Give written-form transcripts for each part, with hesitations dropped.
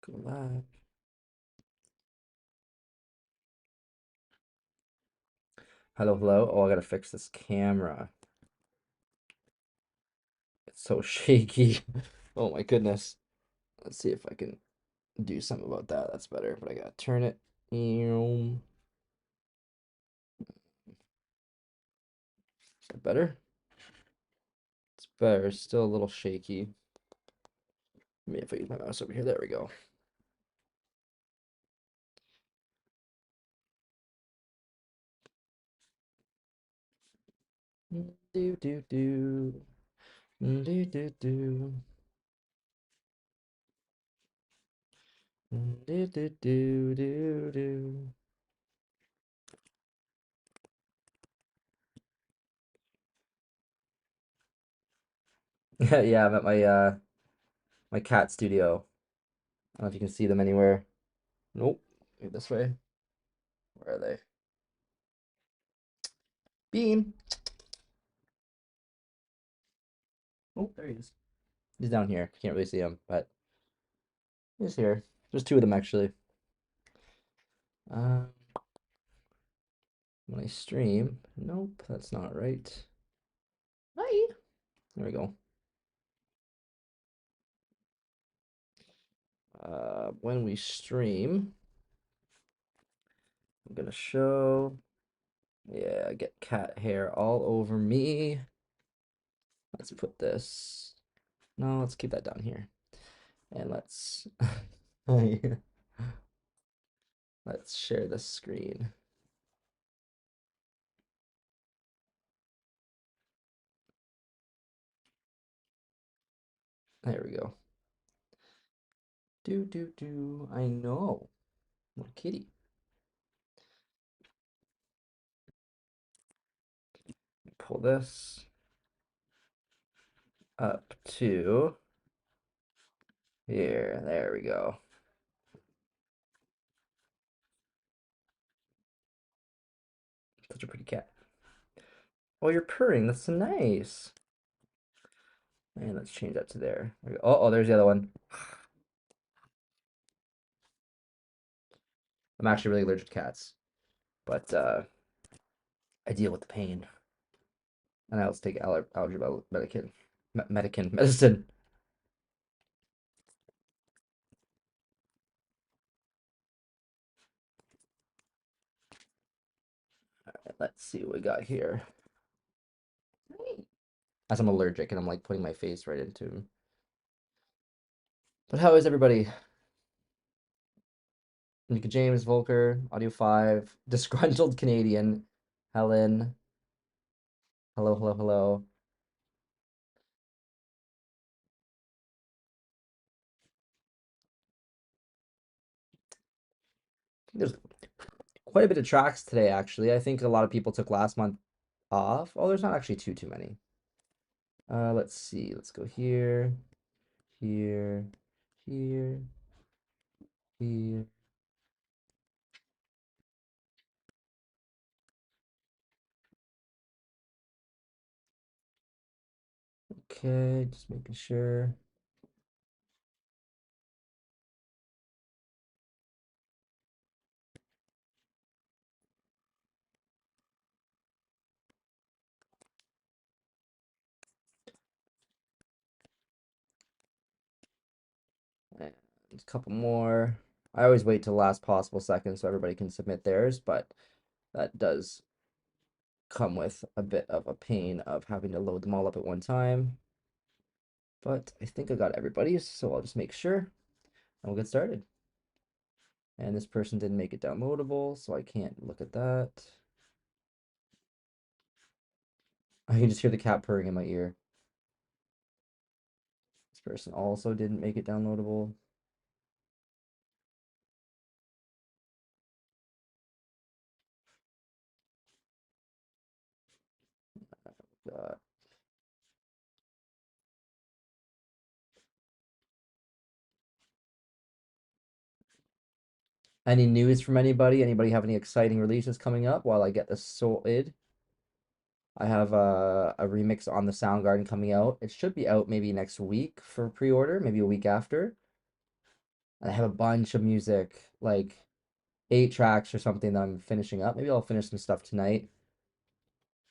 Go live. Hello, hello. Oh, I gotta fix this camera. It's so shaky. Oh my goodness. Let's see if I can do something about that. That's better, but I gotta turn it. Is that better? It's better. It's still a little shaky. Maybe if I use my mouse over here. There we go. Do do do. Do do do. Do do do do do. Yeah, I'm at my cat studio. I don't know if you can see them anywhere. Nope. Maybe this way. Where are they? Bean. Oh, there he is. He's down here. Can't really see him, but he's here. There's two of them actually. Um, when I stream, nope, that's not right. Hi. There we go. When we stream, I'm gonna show. Yeah, get cat hair all over me. Let's put this. No, let's keep that down here. And let's let's share the screen. There we go. Do do do. I know. What kitty? Pull this up to here. There we go. Such a pretty cat. Oh, you're purring. That's so nice. And let's change that to there. Oh, there's the other one. I'm actually really allergic to cats, but I deal with the pain, and I also take allergy medicine. Let's see what we got here. As I'm allergic and I'm like putting my face right into him. But how is everybody? Nika James, Volker, Audio 5, Disgruntled Canadian, Helen. Hello, hello, hello. There's quite a bit of tracks today, actually. I think a lot of people took last month off. Oh, there's not actually too many. Let's see. Let's go here, here, here, here. Okay, just making sure. And a couple more. I always wait till last possible second so everybody can submit theirs, but that does come with a bit of a pain of having to load them all up at one time. But I think I got everybody's, so I'll just make sure and we'll get started. And this person didn't make it downloadable, so I can't look at that. I can just hear the cat purring in my ear. This person also didn't make it downloadable. Got any news from anybody? Anybody have any exciting releases coming up while I get this sorted? I have a remix on the Soundgarden coming out. It should be out maybe next week for pre-order, maybe a week after. I have a bunch of music, like 8 tracks or something that I'm finishing up. Maybe I'll finish some stuff tonight.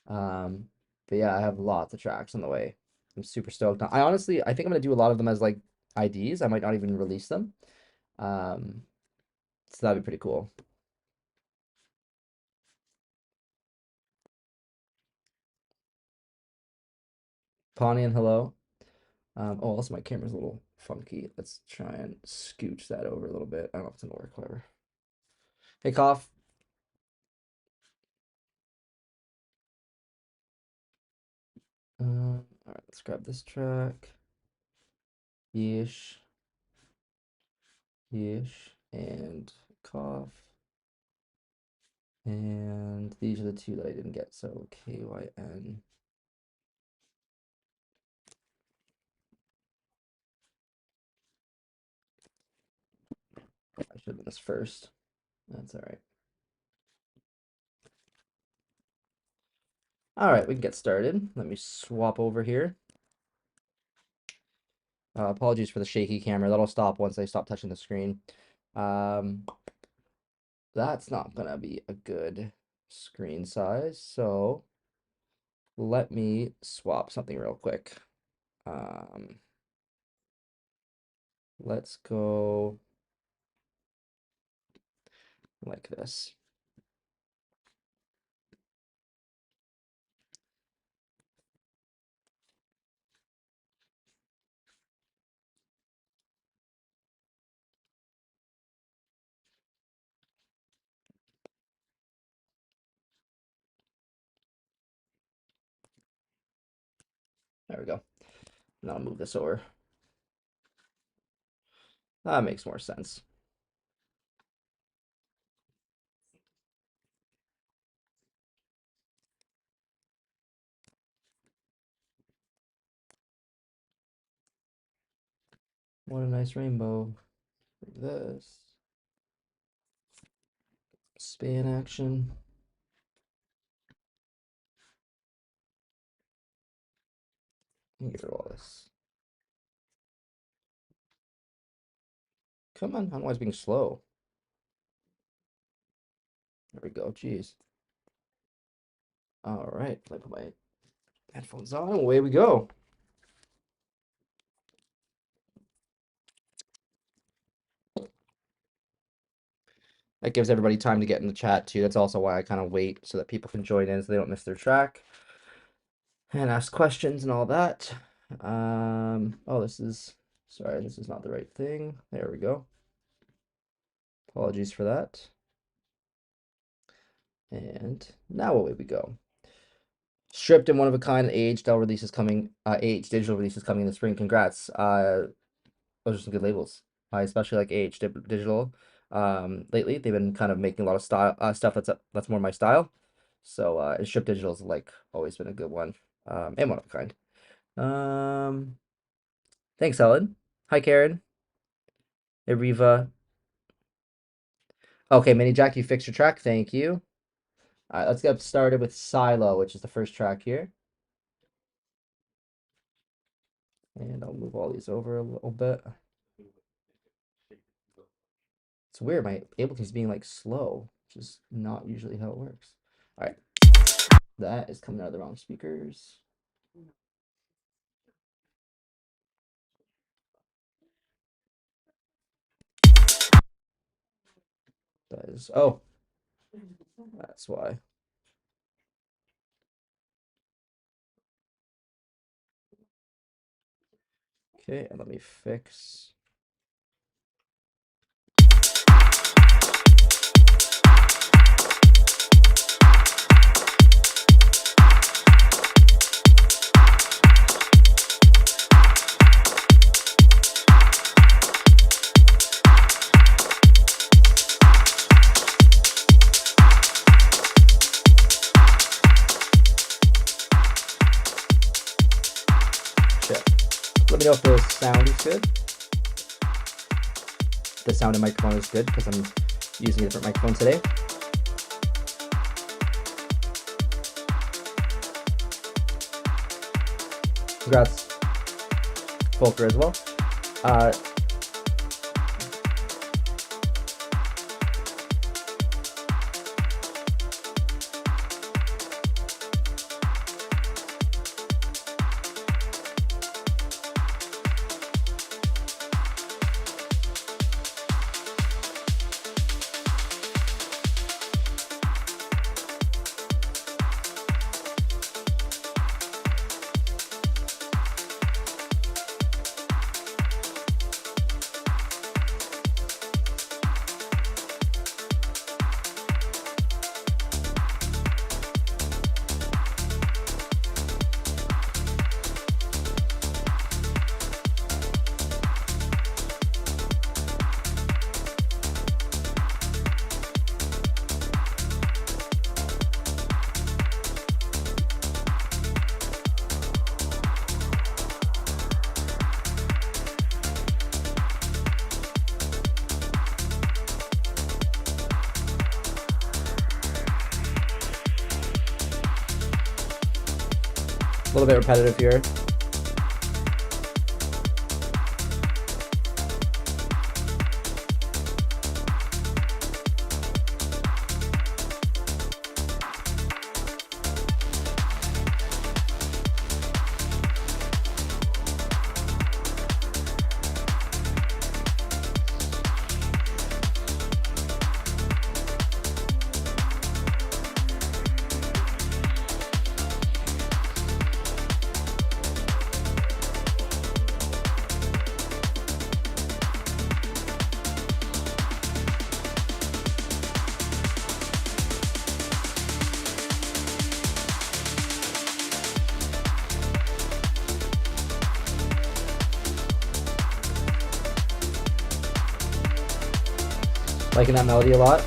Um, but yeah, I have lots of tracks on the way. I'm super stoked. I honestly, I think I'm gonna do a lot of them as like IDs. I might not even release them. Um, so that'd be pretty cool. Pontian, hello. Oh, also my camera's a little funky. Let's try and scooch that over a little bit. I don't know if it's gonna work, whatever. Hey, Cough. All right, let's grab this track. Yeesh. Yeesh. And Cough. And these are the two that I didn't get, so KYN. I should have done this first. That's all right. All right, we can get started. Let me swap over here. Apologies for the shaky camera. That'll stop once I stop touching the screen. That's not gonna be a good screen size, so let me swap something real quick. Let's go like this. There we go. Now I'll move this over. That makes more sense. What a nice rainbow. Like this. Span action. Get rid of all this. Come on, I'm being slow. There we go. Jeez. All right, let me put my headphones on. Away we go. That gives everybody time to get in the chat too. That's also why I kind of wait so that people can join in so they don't miss their track and ask questions and all that. Oh, this is not the right thing. There we go. Apologies for that. And now away we go. Stripped and one of a kind AH release is coming. AH digital release is coming in the spring. Congrats. Those are some good labels. I especially like AH digital. Lately they've been kind of making a lot of style stuff that's more my style. So and Strip Digital's like always been a good one. And one of a kind. Thanks, Helen. Hi, Karen. Hey, Riva. Okay, Mini Jack, you fixed your track. Thank you. All right, let's get started with Silo, which is the first track here. And I'll move all these over a little bit. It's weird, my Ableton's being like slow, which is not usually how it works. All right, that is coming out of the wrong speakers. That is, oh, that's why. Okay, and let me fix. Let me know if the sound is good. The sound and microphone is good because I'm using a different microphone today. Congrats, Volker, as well. little bit repetitive here. Liking that melody a lot.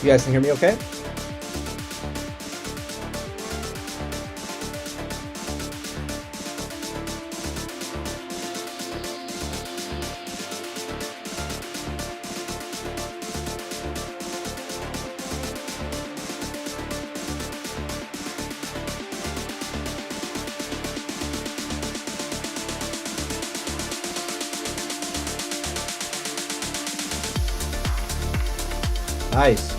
You guys can hear me okay? Nice.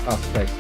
Oh, thanks.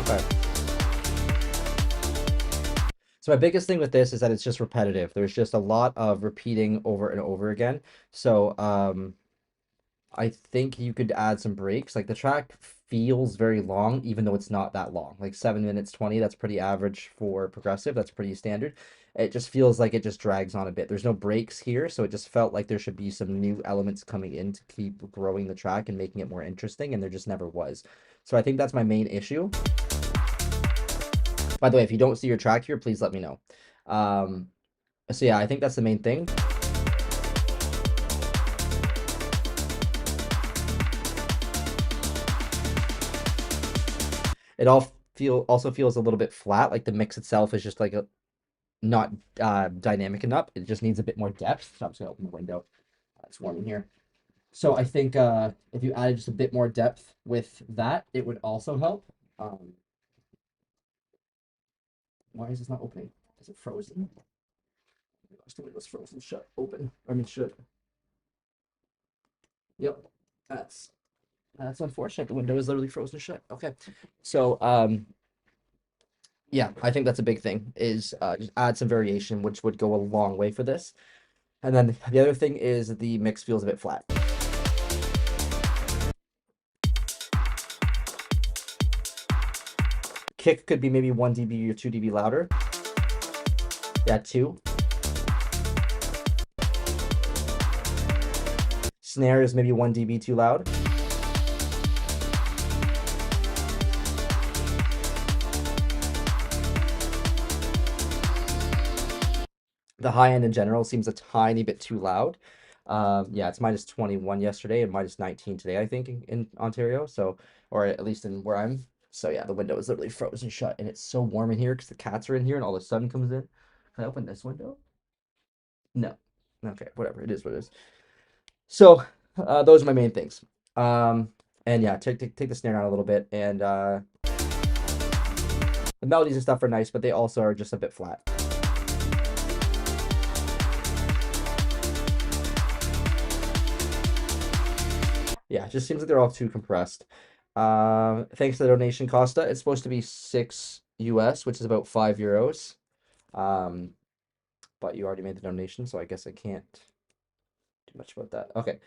Okay. So my biggest thing with this is that it's just repetitive. There's just a lot of repeating over and over again. So I think you could add some breaks. Like the track feels very long, even though it's not that long. Like 7 minutes 20, that's pretty average for progressive. That's pretty standard. It just feels like it just drags on a bit. There's no breaks here, so it just felt like there should be some new elements coming in to keep growing the track and making it more interesting, and there just never was. So I think that's my main issue. By the way, if you don't see your track here, please let me know. So yeah, I think that's the main thing. It also feels a little bit flat, like the mix itself is just like a not dynamic enough. It just needs a bit more depth. So I'm just gonna open the window. It's warm in here. So I think if you added just a bit more depth with that, it would also help. Um, why is this not opening? Is it frozen? Oh my gosh, the window's frozen shut. Open. I mean shut. Yep. That's unfortunate. The window is literally frozen shut. Okay. So yeah, I think that's a big thing is just add some variation, which would go a long way for this. And then the other thing is the mix feels a bit flat. Kick could be maybe 1 dB or 2 dB louder. Yeah, 2. Snare is maybe 1 dB too loud. The high end in general seems a tiny bit too loud. Yeah, it's minus 21 yesterday and minus 19 today, I think, in Ontario. So, or at least in where I'm. So yeah, the window is literally frozen shut, and it's so warm in here because the cats are in here and all the sun comes in. Can I open this window? No. Okay, whatever. It is what it is. So, those are my main things. And yeah, take the snare down a little bit, and the melodies and stuff are nice, but they also are just a bit flat. Yeah, it just seems like they're all too compressed. Thanks to the donation, Costa. It's supposed to be 6 US, which is about 5 euros. But you already made the donation, so I guess I can't do much about that. Okay.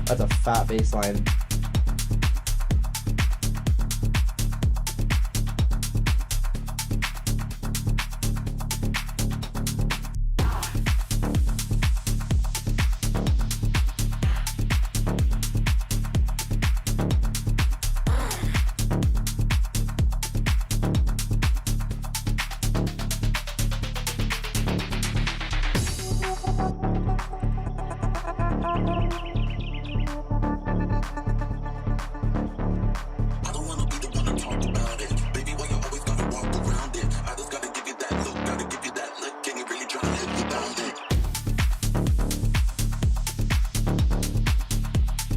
That's a fat bass line.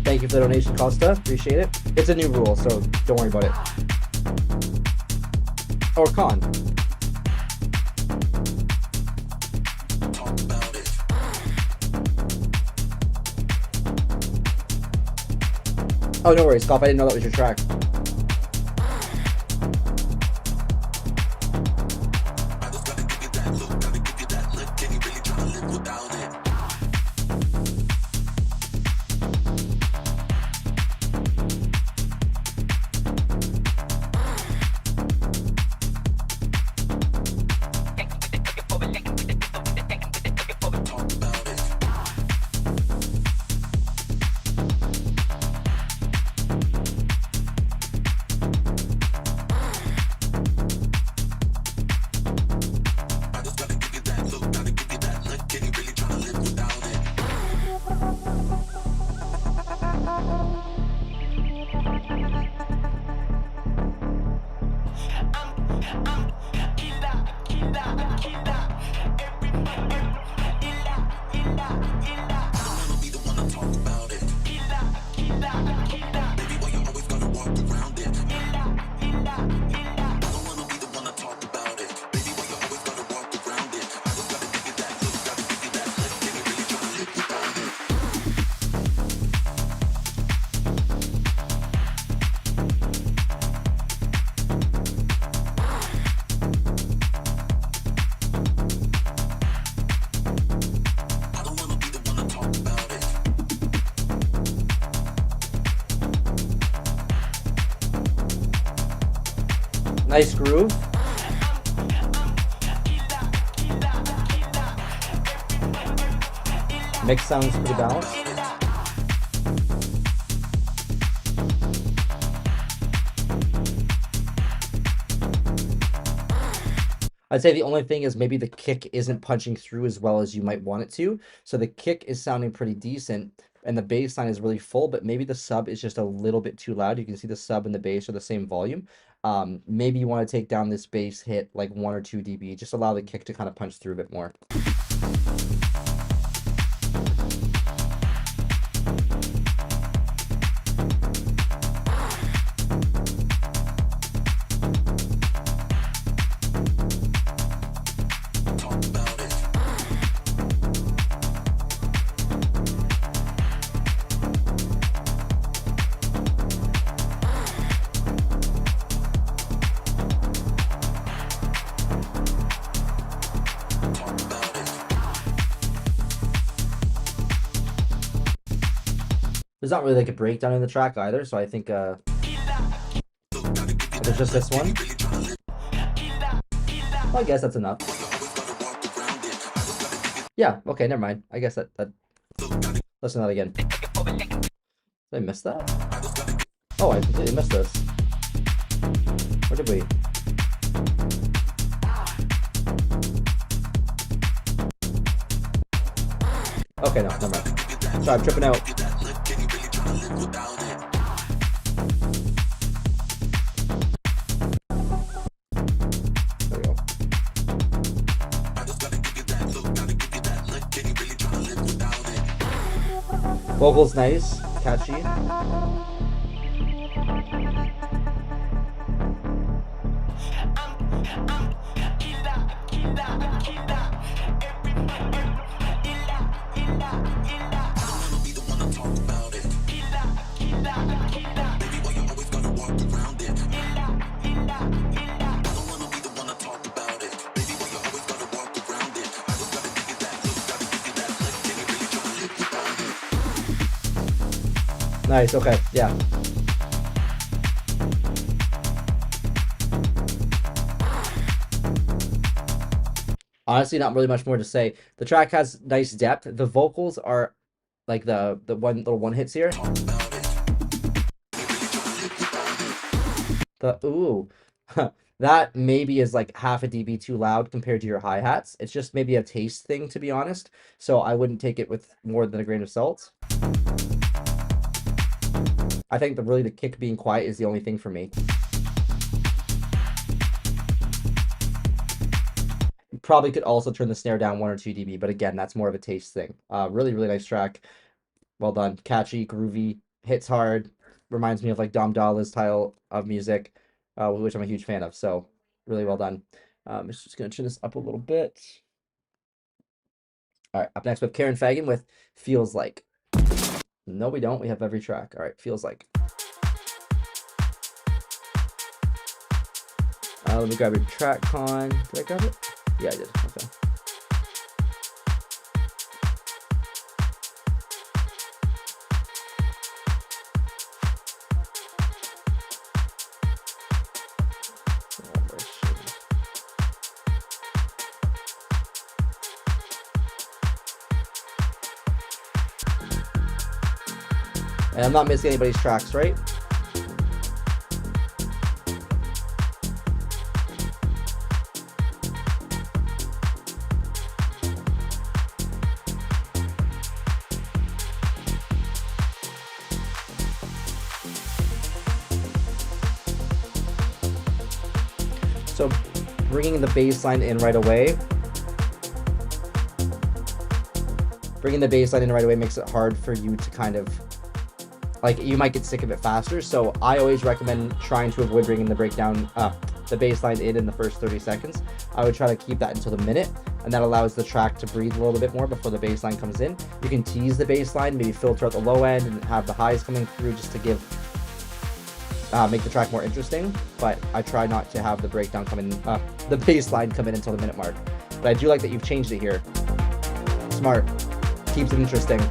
Thank you for the donation, Costa. Appreciate it. It's a new rule, so don't worry about it. Or con. Oh, no worries, Golf. I didn't know that was your track. Nice groove. Mix sounds pretty balanced. I'd say the only thing is maybe the kick isn't punching through as well as you might want it to. So the kick is sounding pretty decent and the bass line is really full, but maybe the sub is just a little bit too loud. You can see the sub and the bass are the same volume. Maybe you want to take down this bass hit like 1 or 2 dB, just allow the kick to kind of punch through a bit more. There's not really like a breakdown in the track either, so I think there's just this one. Well, I guess that's enough. Yeah, okay, never mind. I guess that listen to that again. Did I miss that? Oh, I completely missed this. Where did we? Okay, no, never mind. Sorry, I'm tripping out. There we go. Vocals nice, catchy. Nice, okay, yeah. Honestly, not really much more to say. The track has nice depth. The vocals are like the one little one hits here. Ooh. That maybe is like half a dB too loud compared to your hi-hats. It's just maybe a taste thing, to be honest. So I wouldn't take it with more than a grain of salt. I think really the kick being quiet is the only thing for me. You probably could also turn the snare down 1 or 2 dB, but again, that's more of a taste thing. Really, really nice track. Well done. Catchy, groovy, hits hard. Reminds me of like Dom Dolla's style of music, which I'm a huge fan of. So really well done. I'm just going to turn this up a little bit. All right, up next we have Karen Fagan with Feels Like. No, we don't. We have every track. All right, Feels Like. Let me grab your track con. Did I grab it? Yeah, I did. Okay. And I'm not missing anybody's tracks, right? So bringing the bass line in right away. Bringing the bass line in right away makes it hard for you to kind of, like, you might get sick of it faster. So I always recommend trying to avoid bringing the breakdown, the bass line in the first 30 seconds. I would try to keep that until the minute, and that allows the track to breathe a little bit more before the bass line comes in. You can tease the bass line, maybe filter out the low end and have the highs coming through just to give, make the track more interesting. But I try not to have the breakdown come in, the bass line come in until the minute mark. But I do like that you've changed it here. Smart. Keeps it interesting.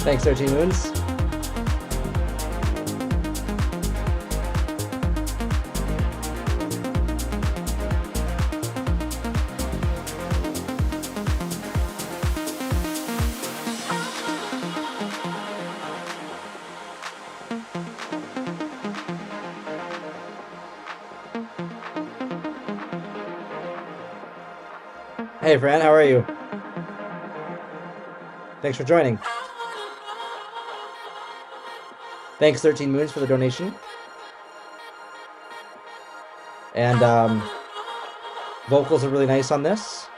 Thanks, 13 Moons. Hey, Fran, how are you? Thanks for joining. Thanks, 13 Moons, for the donation. And vocals are really nice on this.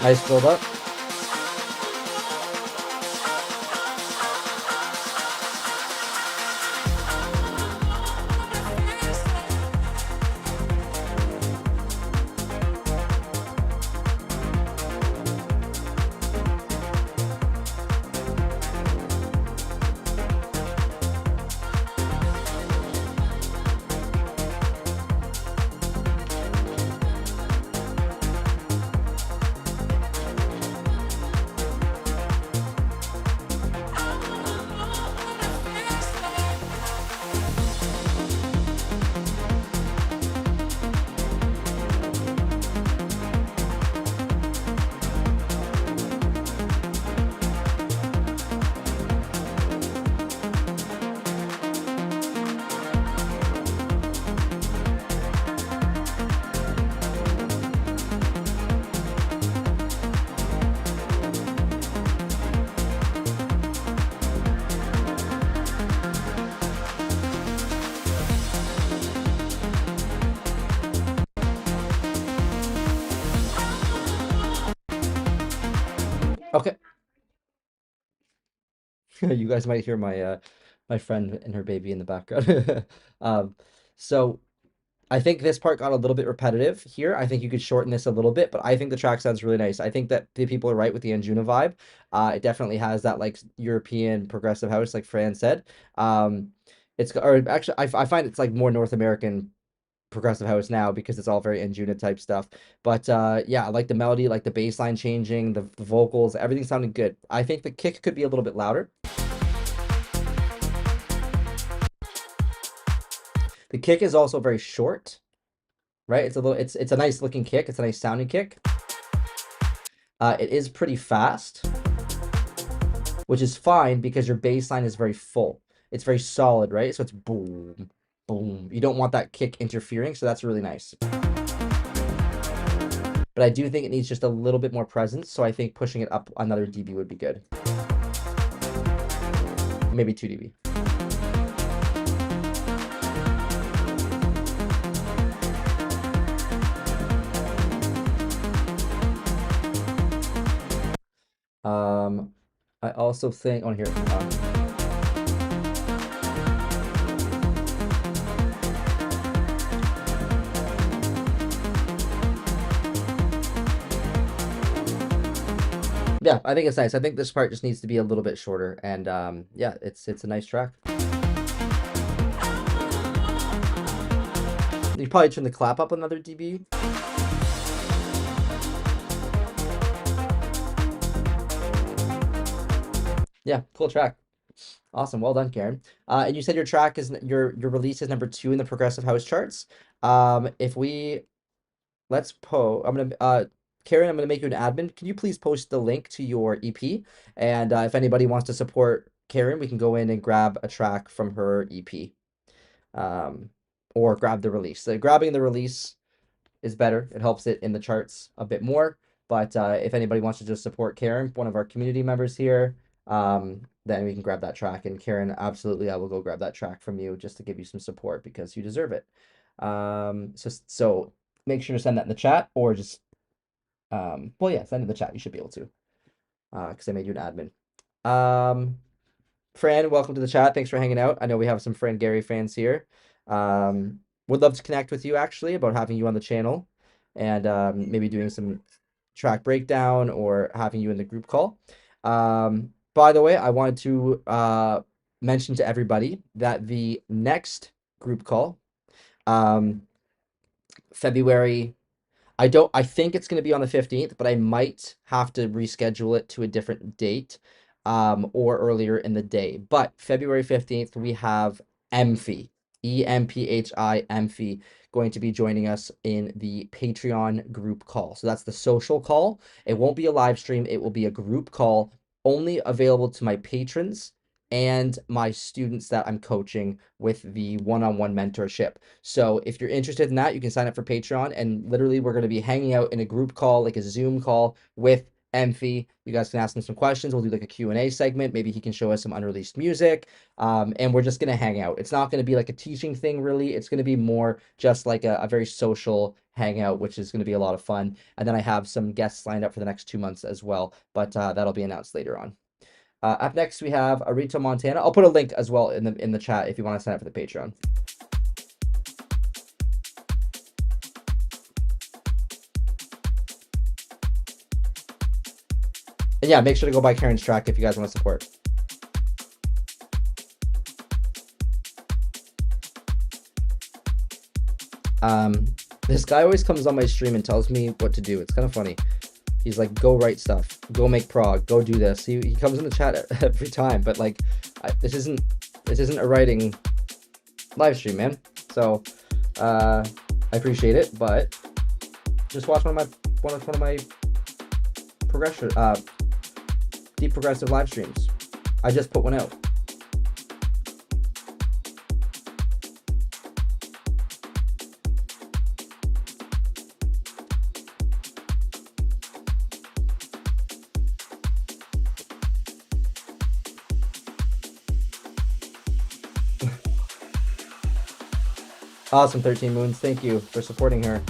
Nice build up. Okay. You guys might hear my friend and her baby in the background. Um, so I think this part got a little bit repetitive here. I think you could shorten this a little bit, but I think the track sounds really nice. I think that the people are right with the Anjuna vibe. It definitely has that like European progressive house, like Fran said. Or actually, I find it's like more North American progressive house now because it's all very Anjuna type stuff. But yeah, I like the melody, like the bass line changing, the vocals, everything sounded good. I think the kick could be a little bit louder. The kick is also very short, right? It's a nice looking kick. It's a nice sounding kick. It is pretty fast, which is fine because your bass line is very full. It's very solid, right? So it's boom, boom. You don't want that kick interfering, so that's really nice. But I do think it needs just a little bit more presence, so I think pushing it up another dB would be good. Maybe 2 dB. I also think on here. Yeah, I think it's nice. I think this part just needs to be a little bit shorter, and yeah, it's a nice track. You probably turn the clap up another dB. Yeah, cool track. Awesome, well done, Karen. And you said your track is your release is number 2 in the progressive house charts. If we let's I'm gonna Karen, I'm gonna make you an admin. Can you please post the link to your EP? And if anybody wants to support Karen, we can go in and grab a track from her EP, or grab the release. So grabbing the release is better. It helps it in the charts a bit more. But if anybody wants to just support Karen, one of our community members here, then we can grab that track. And Karen, absolutely, I will go grab that track from you just to give you some support because you deserve it. So make sure to send that in the chat or just, well, yeah, send it in the chat. You should be able to, because I made you an admin. Fran, welcome to the chat. Thanks for hanging out. I know we have some Fran Gary fans here. Would love to connect with you actually about having you on the channel and maybe doing some track breakdown or having you in the group call. By the way, I wanted to mention to everybody that the next group call, February, I think it's going to be on the 15th, but I might have to reschedule it to a different date or earlier in the day. But February 15th, we have Emphi, EMPHI, Emphi, going to be joining us in the Patreon group call. So that's the social call. It won't be a live stream. It will be a group call only available to my patrons and my students that I'm coaching with the one-on-one mentorship. So if you're interested in that, you can sign up for Patreon, and literally we're going to be hanging out in a group call, like a Zoom call with Emphi. You guys can ask him some questions. We'll do like a Q&A segment. Maybe he can show us some unreleased music. And we're just going to hang out. It's not going to be like a teaching thing, really. It's going to be more just like a very social hangout, which is going to be a lot of fun. And then I have some guests lined up for the next 2 months as well, but that'll be announced later on. Up next, we have Arita Montana. I'll put a link as well in the chat if you want to sign up for the Patreon. And yeah, make sure to go buy Karen's track if you guys want to support. This guy always comes on my stream and tells me what to do. It's kind of funny. He's like, go write stuff, go make prog, go do this. He comes in the chat every time, but like, this isn't a writing live stream, man. So I appreciate it, but just watch one of my progression deep progressive live streams. I just put one out. Awesome, 13 Moons. Thank you for supporting her.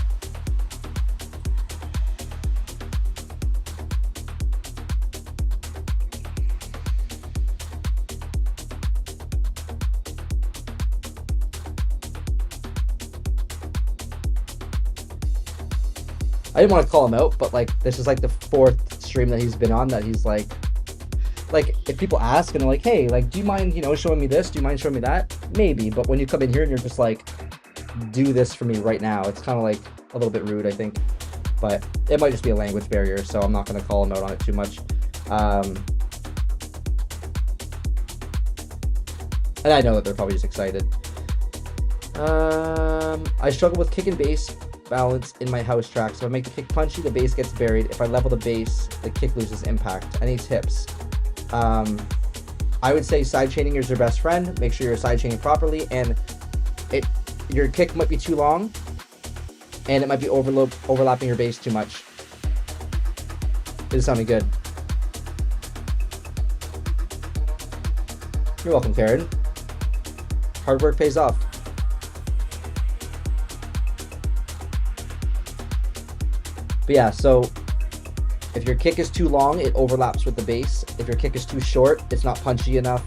I didn't want to call him out, but like this is like the 4th stream that he's been on that he's like if people ask and they're like, hey, like, do you mind, showing me this? Do you mind showing me that? Maybe, but when you come in here and you're just like, do this for me right now, it's kind of like a little bit rude, I think. But it might just be a language barrier, so I'm not going to call him out on it too much. And I know that they're probably just excited. I struggle with kick and bass balance in my house track. So if I make the kick punchy, the bass gets buried. If I level the bass, the kick loses impact. Any tips? I would say sidechaining is your best friend. Make sure you're sidechaining properly, and your kick might be too long, and it might be overlapping your bass too much. This is sounding good. You're welcome, Karen. Hard work pays off. But yeah, so if your kick is too long, it overlaps with the bass. If your kick is too short, it's not punchy enough.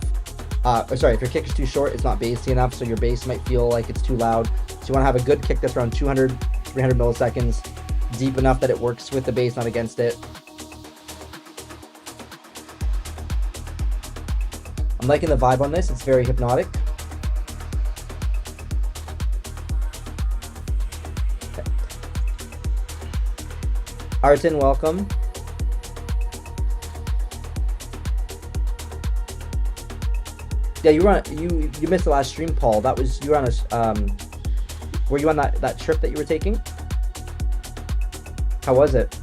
If your kick is too short, it's not bassy enough, so your bass might feel like it's too loud. So you want to have a good kick that's around 200, 300 milliseconds, deep enough that it works with the bass, not against it. I'm liking the vibe on this. It's very hypnotic. Okay. Artin, welcome. Yeah, you missed the last stream, Paul. That was, you were on a were you on that trip that you were taking? How was it?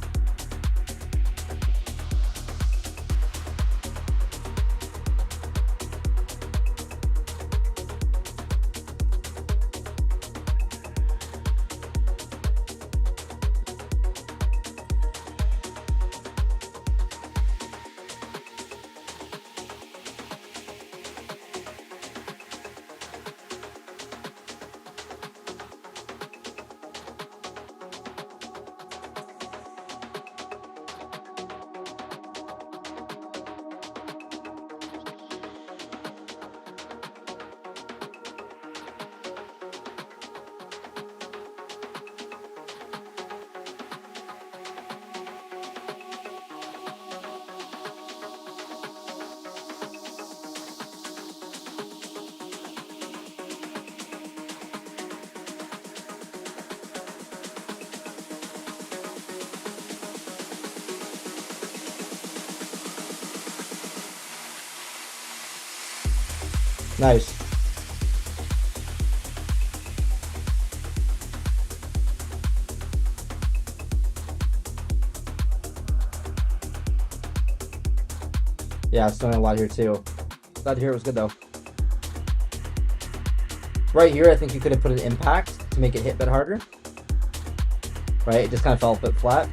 Nice. Yeah, it's snowing a lot here too. Glad to hear it was good though. Right here, I think you could have put an impact to make it hit a bit harder. Right, it just kind of fell a bit flat.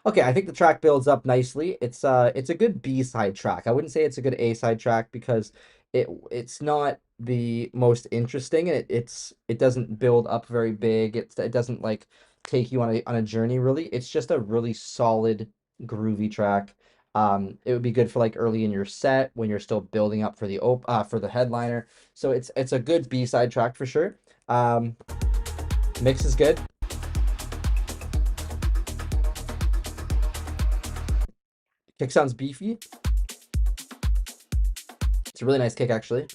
Okay, I think the track builds up nicely. It's a good B-side track. I wouldn't say it's a good A-side track because it's not the most interesting, and it doesn't build up very big. It doesn't like take you on a journey really. It's just a really solid groovy track. It would be good for like early in your set when you're still building up for the headliner. So it's a good B-side track for sure. Mix is good. Kick sounds beefy. It's a really nice kick, actually.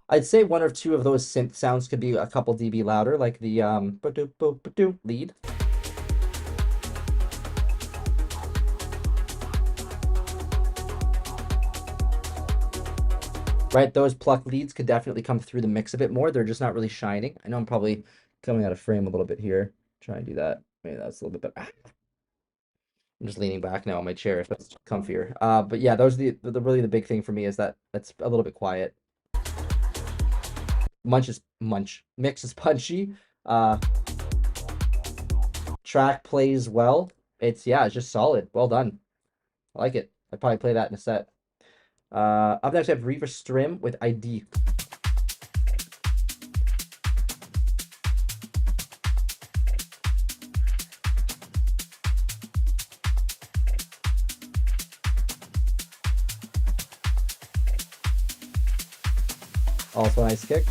I'd say one or two of those synth sounds could be a couple dB louder, like the lead. Right, those pluck leads could definitely come through the mix a bit more. They're just not really shining. I know I'm probably coming out of frame a little bit here. Try and do that. Maybe that's a little bit better. I'm just leaning back now on my chair, so it's comfier. But yeah, those are the really the big thing for me is that that's a little bit quiet. Mix is punchy. Track plays well. It's just solid. Well done. I like it. I'd probably play that in a set. Up next, I have Reaver Strim with ID. Also a nice kick.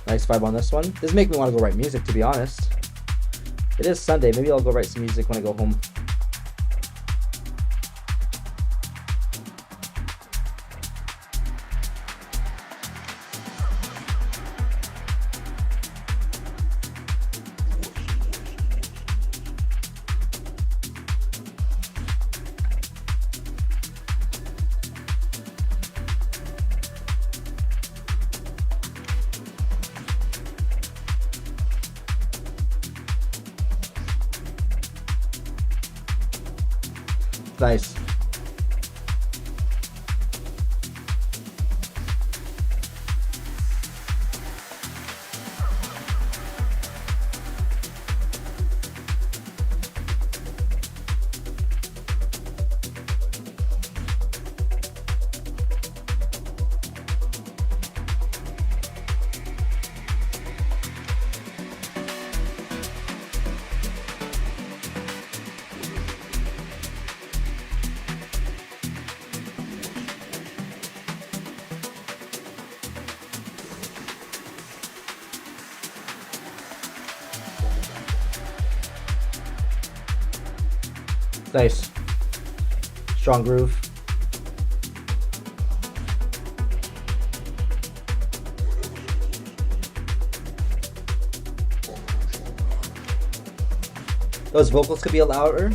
Nice vibe on this one. This is making me want to go write music, to be honest. It is Sunday. Maybe I'll go write some music when I go home. Nice. Nice. Strong groove. Those vocals could be louder.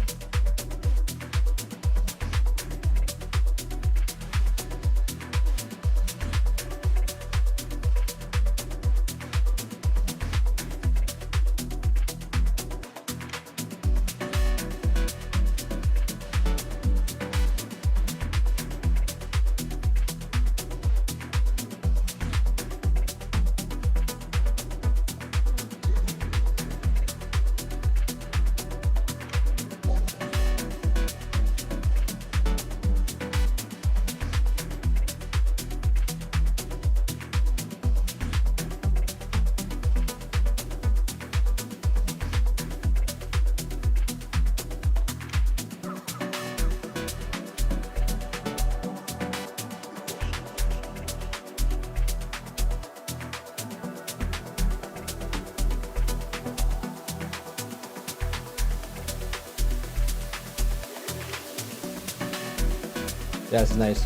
Yeah, this is nice.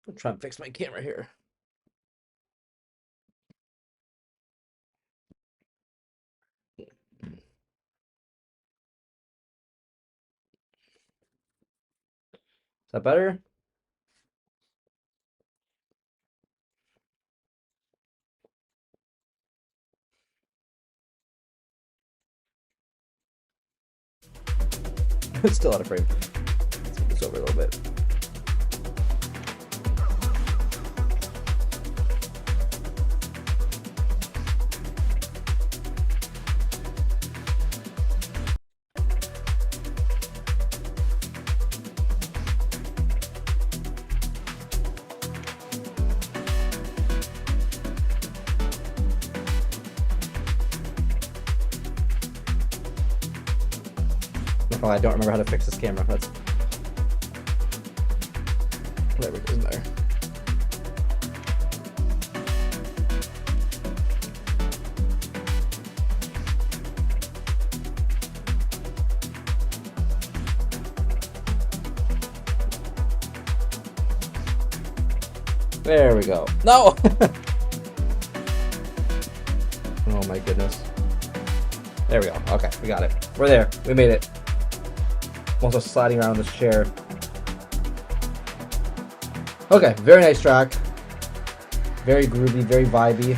I'll try and fix my camera here. Is that better? It's still out of frame. Let's move this over a little bit. Oh, I don't remember how to fix this camera. That's whatever, it doesn't matter. There we go. No! Oh my goodness. There we go. Okay, we got it. We're there. We made it. I'm also sliding around this chair. Okay, very nice track. Very groovy, very vibey.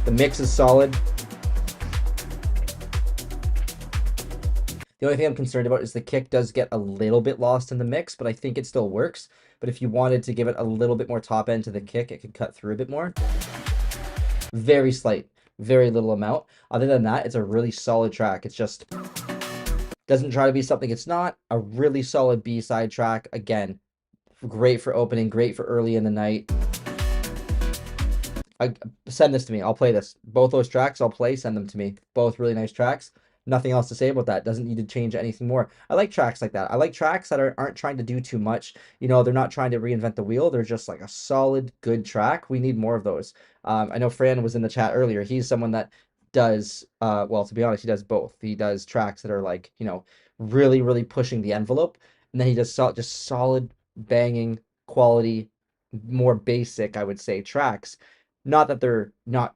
The mix is solid. The only thing I'm concerned about is the kick does get a little bit lost in the mix, but I think it still works. But if you wanted to give it a little bit more top end to the kick, it could cut through a bit more. Very slight, very little amount. Other than that, it's a really solid track. It's just doesn't try to be something it's not. A really solid B-side track. Again, great for opening, great for early in the night. Send this to me. I'll play this. Both those tracks I'll play. Send them to me. Both really nice tracks. Nothing else to say about that. Doesn't need to change anything more. I like tracks like that. I like tracks that aren't trying to do too much. You know, they're not trying to reinvent the wheel. They're just like a solid, good track. We need more of those. I know Fran was in the chat earlier. He's someone that does, well, to be honest, he does both. He does tracks that are like, you know, really, really pushing the envelope. And then he does just solid, banging, quality, more basic, I would say, tracks. Not that they're not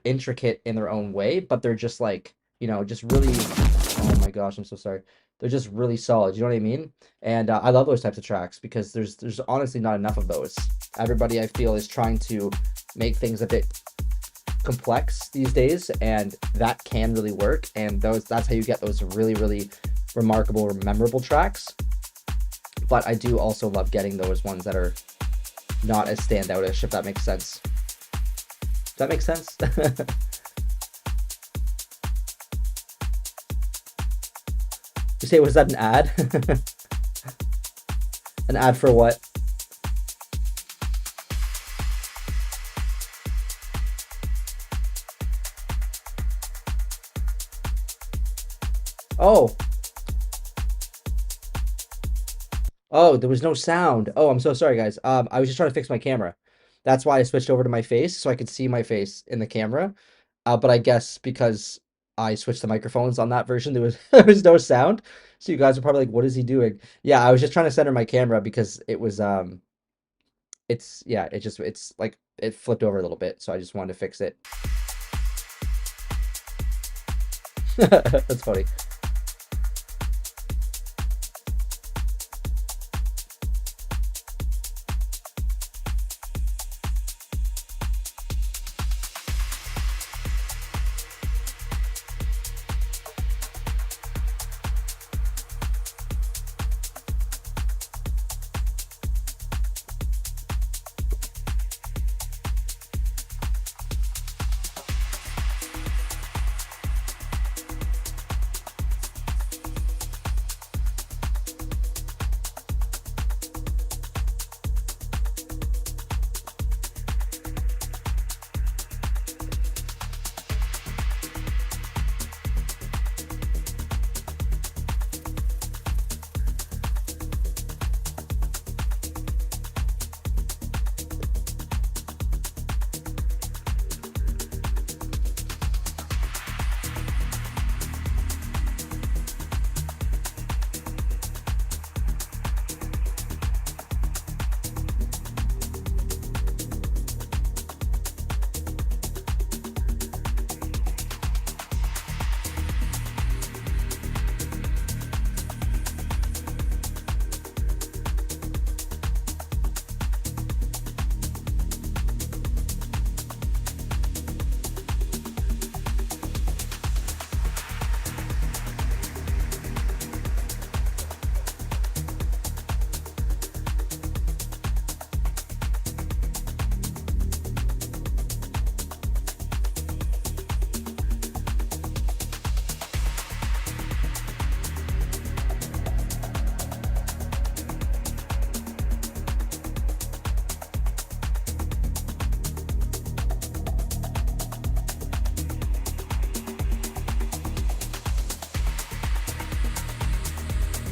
intricate in their own way, but they're just like, you know, just really, oh my gosh, I'm so sorry. They're just really solid, you know what I mean? And I love those types of tracks because there's honestly not enough of those. Everybody, I feel, is trying to make things a bit complex these days, and that can really work. And that's how you get those really, really remarkable or memorable tracks. But I do also love getting those ones that are not as standoutish, if that makes sense. Does that make sense? You say, was that an ad? An ad for what? Oh. Oh, there was no sound. Oh, I'm so sorry, guys. I was just trying to fix my camera. That's why I switched over to my face, so I could see my face in the camera. But I guess because I switched the microphones on that version, there was no sound. So you guys are probably like, what is he doing? Yeah, I was just trying to center my camera because it was it's like it flipped over a little bit, so I just wanted to fix it. That's funny.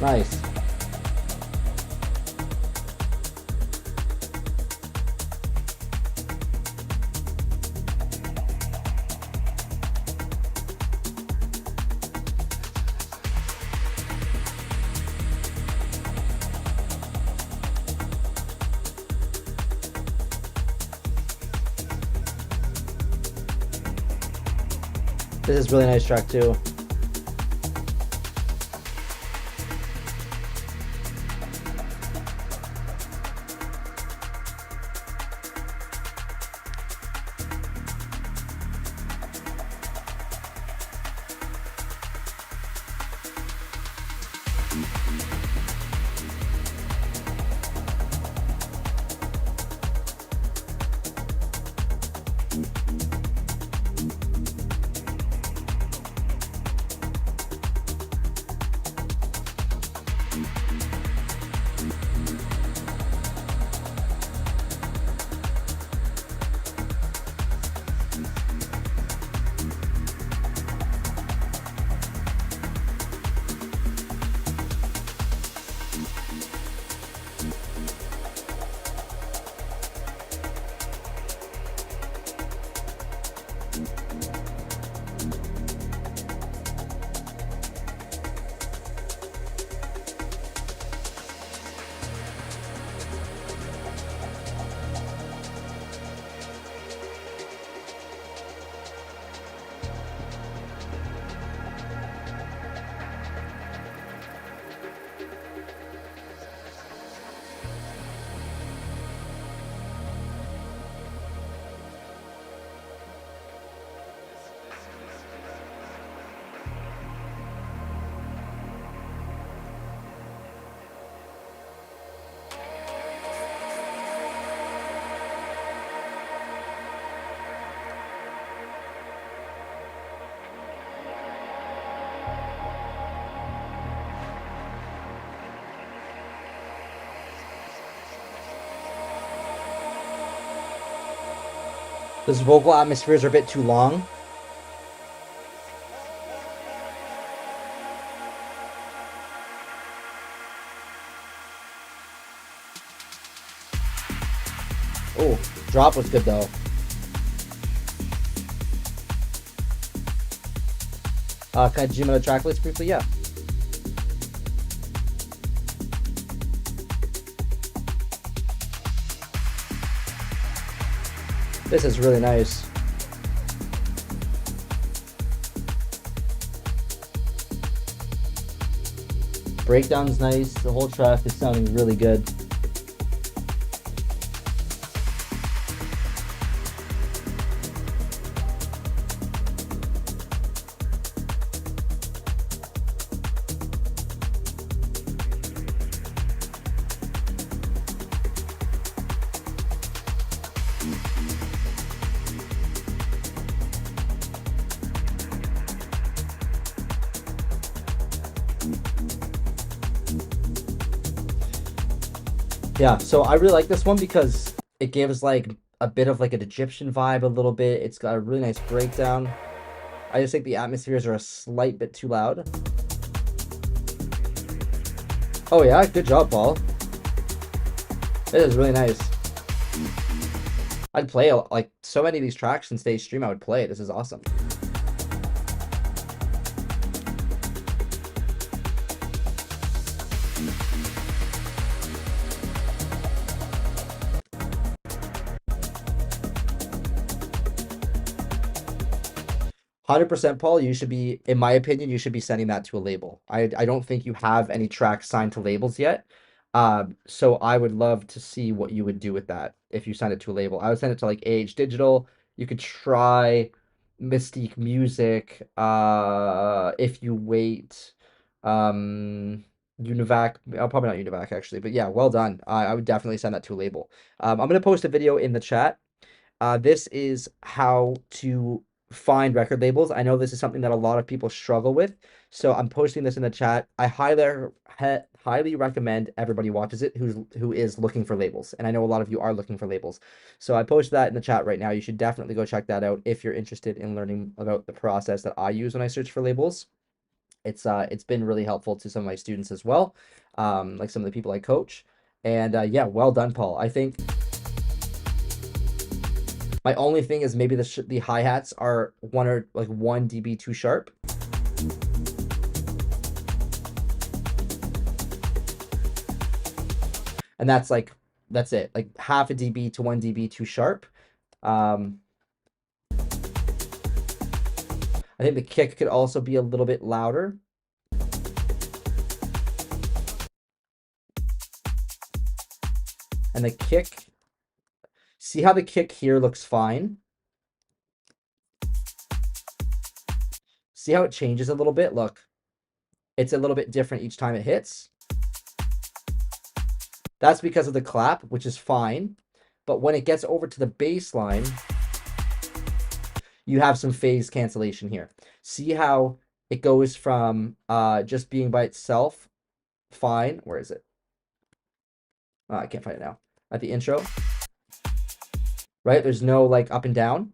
Nice. This is really nice track too. Those vocal atmospheres are a bit too long. Oh, drop was good though. Can I zoom in the track list briefly? Yeah. This is really nice. Breakdown's nice. The whole track is sounding really good. Yeah, so I really like this one because it gives like a bit of like an Egyptian vibe a little bit. It's got a really nice breakdown. I just think the atmospheres are a slight bit too loud. Oh yeah, good job, Paul. This is really nice. I'd play like so many of these tracks in stage stream. I would play. This is awesome. 100% Paul, you should be, in my opinion, you should be sending that to a label. I don't think you have any tracks signed to labels yet. So I would love to see what you would do with that if you send it to a label. I would send it to like AH Digital. You could try Mystique Music, If You Wait, Univac. Probably not Univac actually, but yeah, well done. I would definitely send that to a label. I'm gonna post a video in the chat. This is how to find record labels. I know this is something that a lot of people struggle with, so I'm posting this in the chat. I highly recommend everybody watches it who is looking for labels, and I know a lot of you are looking for labels. So I posted that in the chat right now. You should definitely go check that out if you're interested in learning about the process that I use when I search for labels. It's been really helpful to some of my students as well, like some of the people I coach. And yeah, well done, Paul. I think my only thing is maybe the hi-hats are 1 dB too sharp. And that's it, like half a dB to 1 dB too sharp. I think the kick could also be a little bit louder. And the kick, see how the kick here looks fine? See how it changes a little bit? Look, it's a little bit different each time it hits. That's because of the clap, which is fine. But when it gets over to the bass line, you have some phase cancellation here. See how it goes from just being by itself, fine. Where is it? Oh, I can't find it now. At the intro, right? There's no like up and down.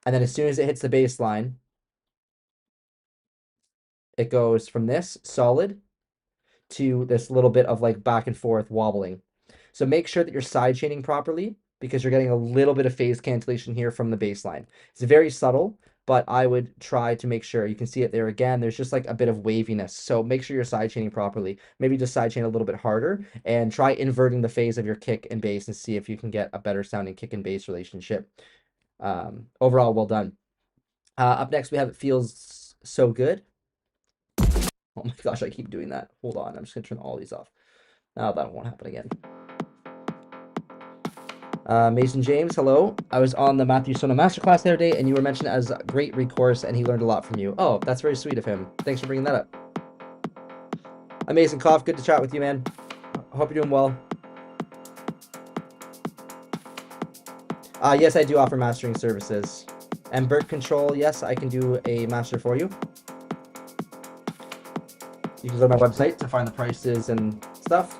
And then as soon as it hits the bass line, it goes from this solid to this little bit of like back and forth wobbling. So make sure that you're side chaining properly, because you're getting a little bit of phase cancellation here from the bass line. It's very subtle, but I would try to make sure. You can see it there again. There's just like a bit of waviness. So make sure you're side chaining properly. Maybe just side chain a little bit harder and try inverting the phase of your kick and bass and see if you can get a better sounding kick and bass relationship. Overall, well done. Up next, we have It Feels So Good. Oh my gosh, I keep doing that. Hold on, I'm just gonna turn all these off. Now that won't happen again. Mason James, hello. I was on the Matthew Sona Masterclass the other day, and you were mentioned as a great recourse, and he learned a lot from you. Oh, that's very sweet of him. Thanks for bringing that up. Amazing Cough, good to chat with you, man. I hope you're doing well. Yes, I do offer mastering services. And Bird Control, yes, I can do a master for you. You can go to my website to find the prices and stuff.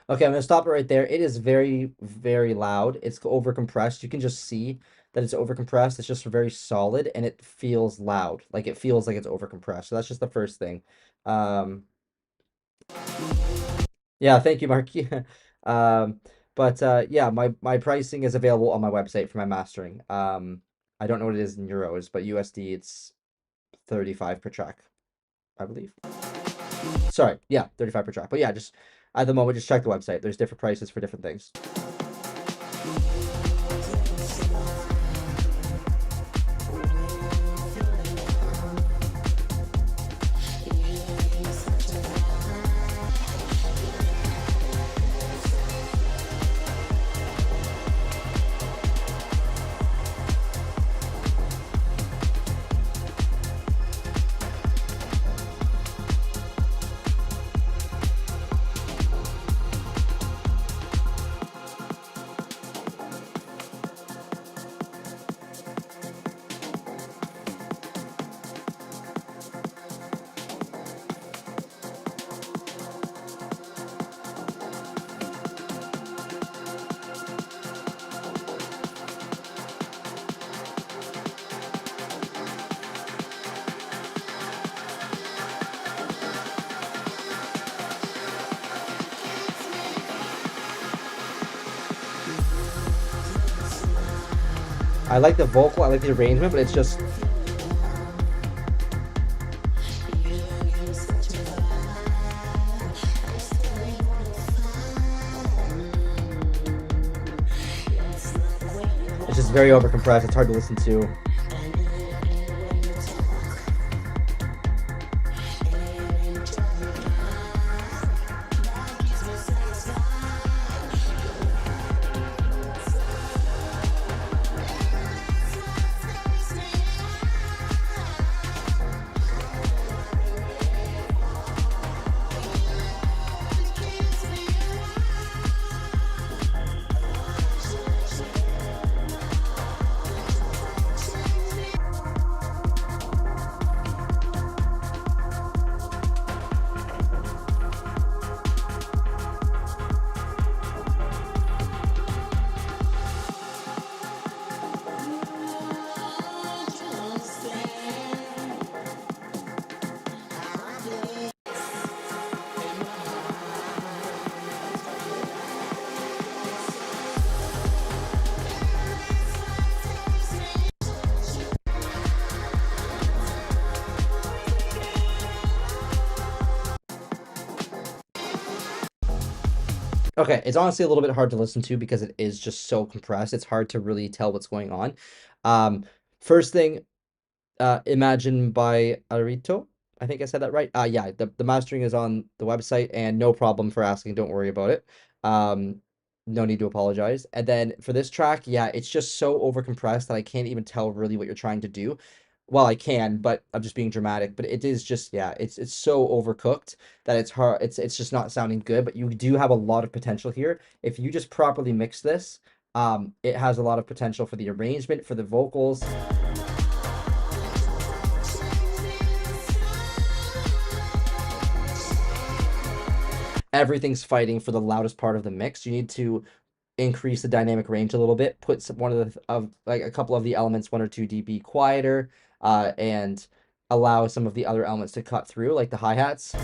Okay, I'm gonna stop it right there. It is very, very loud. It's over compressed. You can just see that it's over compressed. It's just very solid and it feels loud. Like it feels like it's over compressed. So that's just the first thing. Yeah, thank you, Mark. Yeah, my pricing is available on my website for my mastering. I don't know what it is in euros, but USD it's 35 per track, I believe. Sorry, yeah, 35 per track. But yeah, just at the moment, just check the website. There's different prices for different things. I like the vocal, I like the arrangement, but it's just very overcompressed. It's hard to listen to. Okay, it's honestly a little bit hard to listen to because it is just so compressed. It's hard to really tell what's going on. Um, First thing, Imagine by Arito. I think I said that right. Yeah, the mastering is on the website, and no problem for asking. Don't worry about it. Um, no need to apologize. And then for this track, yeah, it's just so overcompressed that I can't even tell really what you're trying to do. Well, I can, but I'm just being dramatic. But it is just, yeah, it's so overcooked that it's hard. It's just not sounding good. But you do have a lot of potential here if you just properly mix this. It has a lot of potential for the arrangement, for the vocals. Everything's fighting for the loudest part of the mix. You need to increase the dynamic range a little bit, put one of like a couple of the elements 1 or 2 dB quieter, and allow some of the other elements to cut through, like the hi-hats.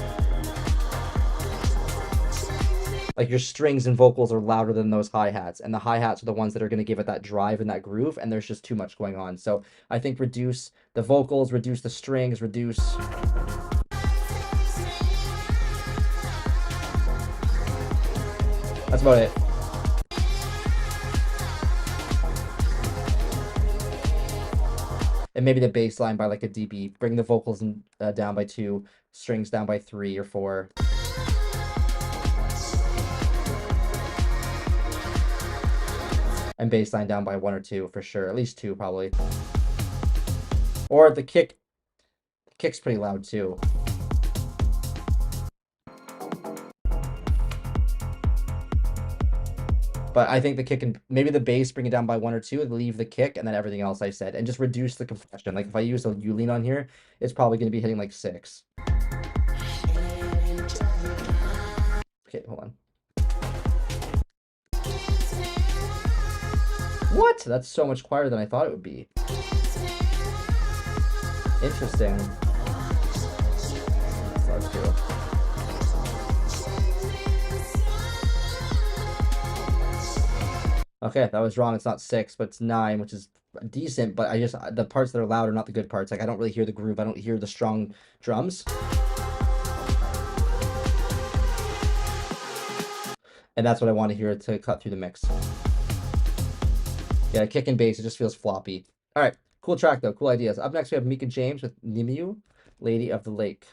Like your strings and vocals are louder than those hi-hats, and the hi-hats are the ones that are going to give it that drive and that groove, and there's just too much going on. So I think reduce the vocals, reduce the strings, reduce. That's about it. And maybe the bass line by like a dB. Bring the vocals down by 2, strings down by 3 or 4. And bass line down by 1 or 2 for sure. At least 2 probably. Or the kick. The kick's pretty loud too. But I think the kick and maybe the bass, bring it down by 1 or 2, leave the kick, and then everything else I said, and just reduce the compression. Like if I use a U-lean on here, it's probably going to be hitting like 6. Okay, hold on. What? That's so much quieter than I thought it would be. Interesting. Let's do. Okay, that was wrong. It's not 6, but it's 9, which is decent. But the parts that are loud are not the good parts. Like I don't really hear the groove. I don't hear the strong drums. And that's what I want to hear to cut through the mix. Yeah, kick and bass, it just feels floppy. All right, cool track though, cool ideas. Up next we have Mika James with Nimue, Lady of the Lake.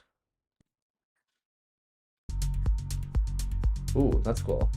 Ooh, that's cool.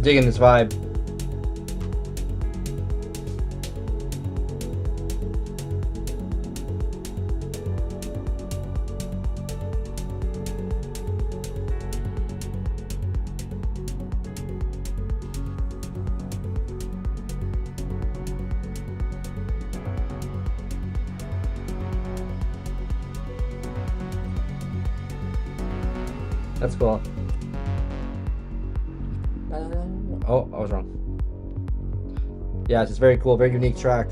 Digging this vibe. That's cool. Oh, I was wrong. Yeah, it's just very cool, very unique track.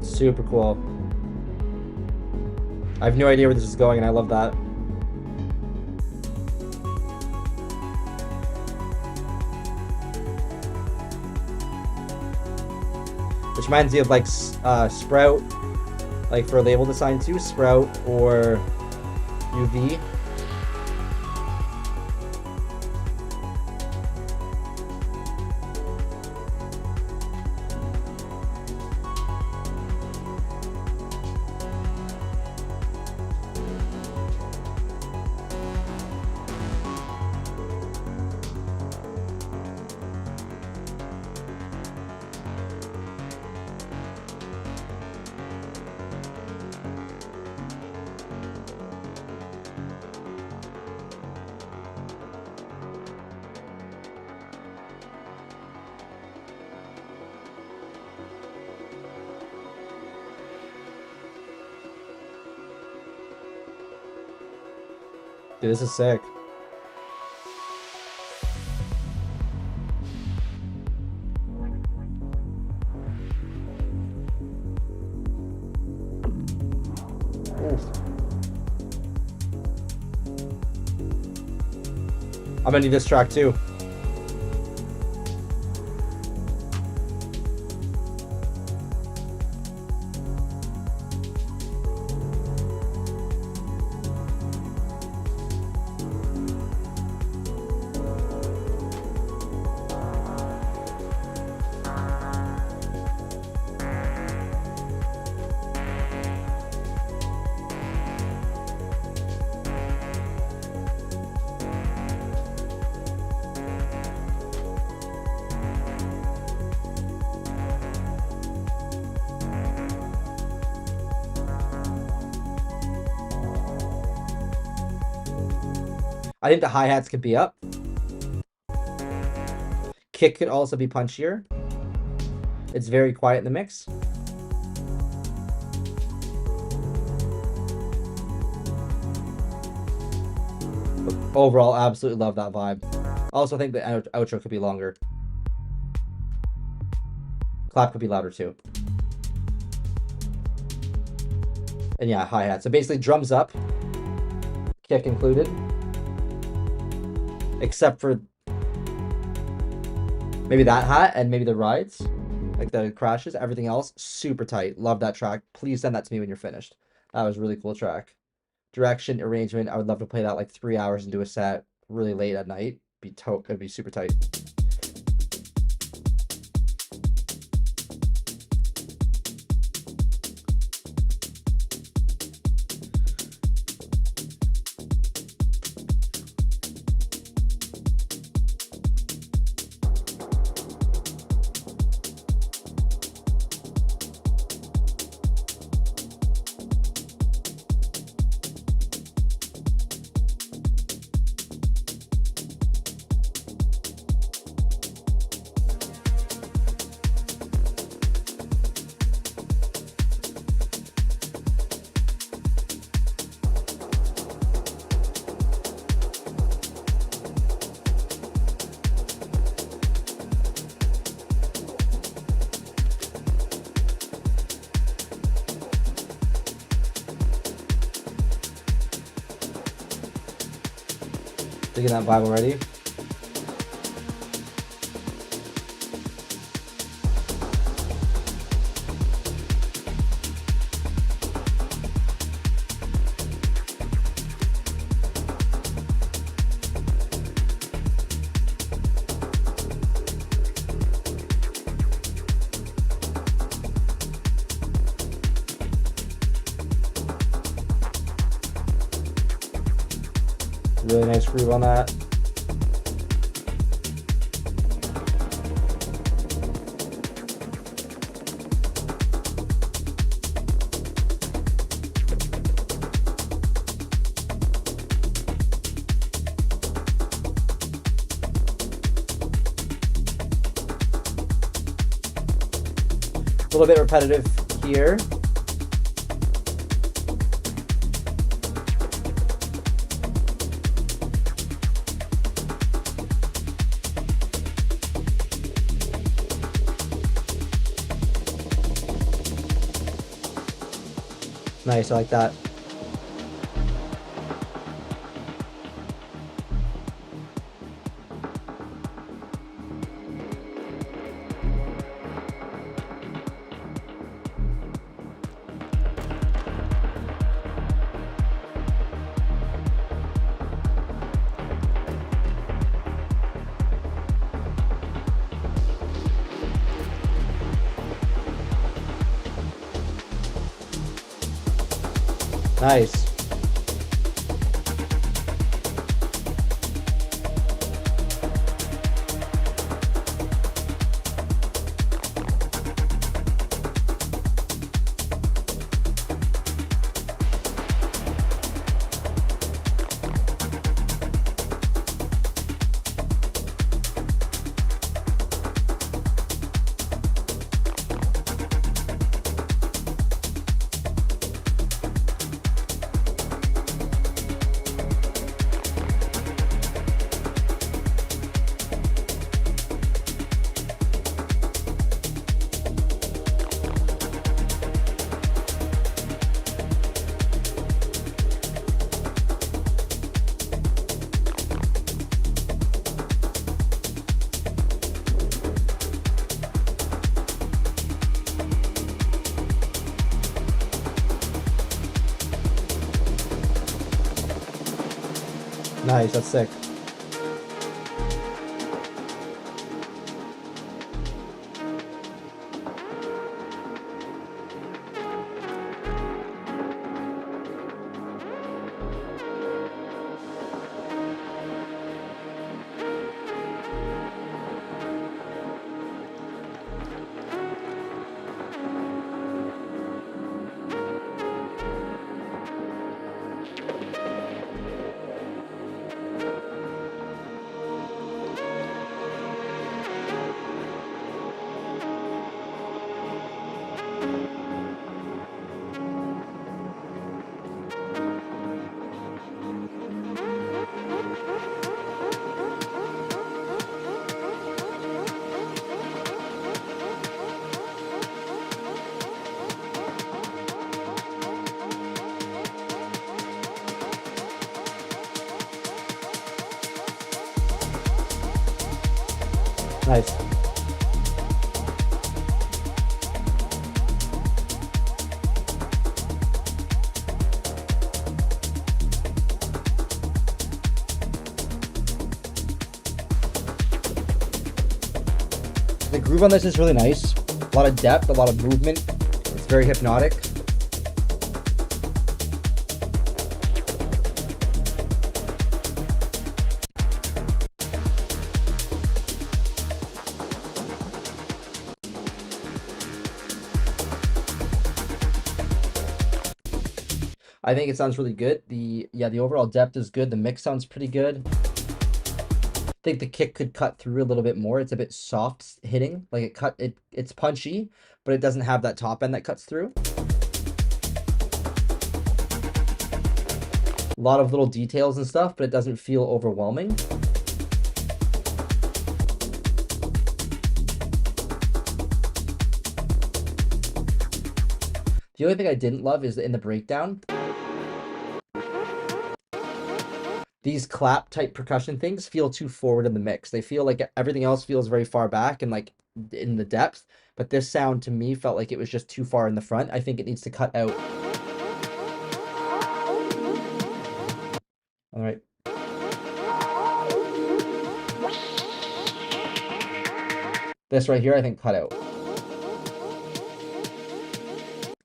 Super cool. I have no idea where this is going, and I love that. Which reminds me of like Sprout, like for label design too, Sprout or UV. Dude, this is sick. Oof. I'm gonna need this track too. I think the hi-hats could be up. Kick could also be punchier. It's very quiet in the mix. But overall, absolutely love that vibe. Also think the outro could be longer. Clap could be louder too. And yeah, hi-hat. So basically drums up, kick included. Except for maybe that hat and maybe the rides, like the crashes. Everything else, super tight. Love that track. Please send that to me when you're finished. That was a really cool track. Direction, arrangement. I would love to play that like 3 hours and do a set really late at night. It'd be super tight. Digging that vibe already. Really nice groove on that. A little bit repetitive here. Nice, I like that. Nice. Nice, that's sick. Nice. The groove on this is really nice. A lot of depth, a lot of movement. It's very hypnotic. I think it sounds really good. The overall depth is good. The mix sounds pretty good. I think the kick could cut through a little bit more. It's a bit soft hitting. Like it's punchy, but it doesn't have that top end that cuts through. A lot of little details and stuff, but it doesn't feel overwhelming. The only thing I didn't love is in the breakdown, these clap type percussion things feel too forward in the mix. They feel like everything else feels very far back and like in the depth, but this sound to me felt like it was just too far in the front. I think it needs to cut out. All right. This right here, I think cut out.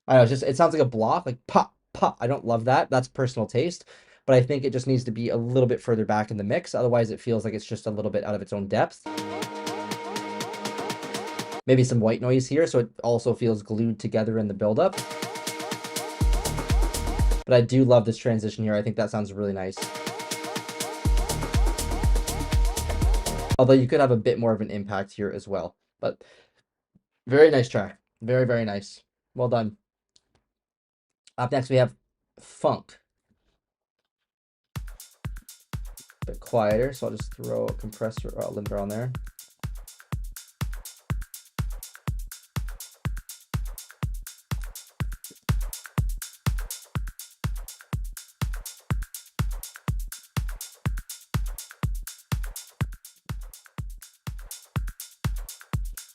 I don't know, it sounds like a block, like pop, pop. I don't love that. That's personal taste. but I think it just needs to be a little bit further back in the mix. Otherwise, it feels like it's just a little bit out of its own depth. Maybe some white noise here, so it also feels glued together in the buildup. But I do love this transition here. I think that sounds really nice. Although you could have a bit more of an impact here as well. But very nice track. Very, very nice. Well done. Up next, we have Funk. A bit quieter, so I'll just throw a compressor or a limiter on there.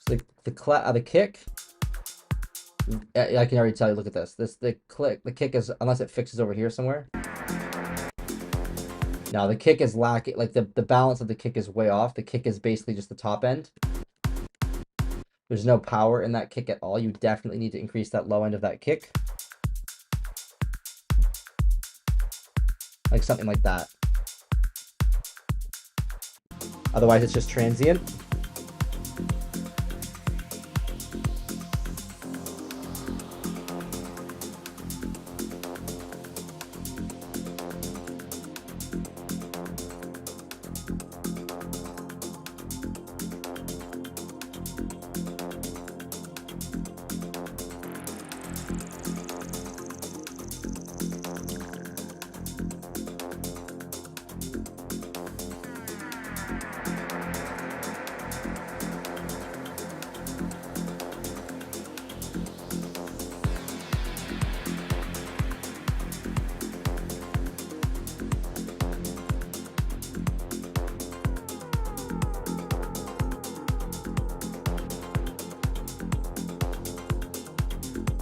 So the kick, I can already tell you. Look at this. The kick is, unless it fixes over here somewhere. Now the kick is lacking. Like the balance of the kick is way off. The kick is basically just the top end. There's no power in that kick at all. You definitely need to increase that low end of that kick. Like something like that. Otherwise, it's just transient.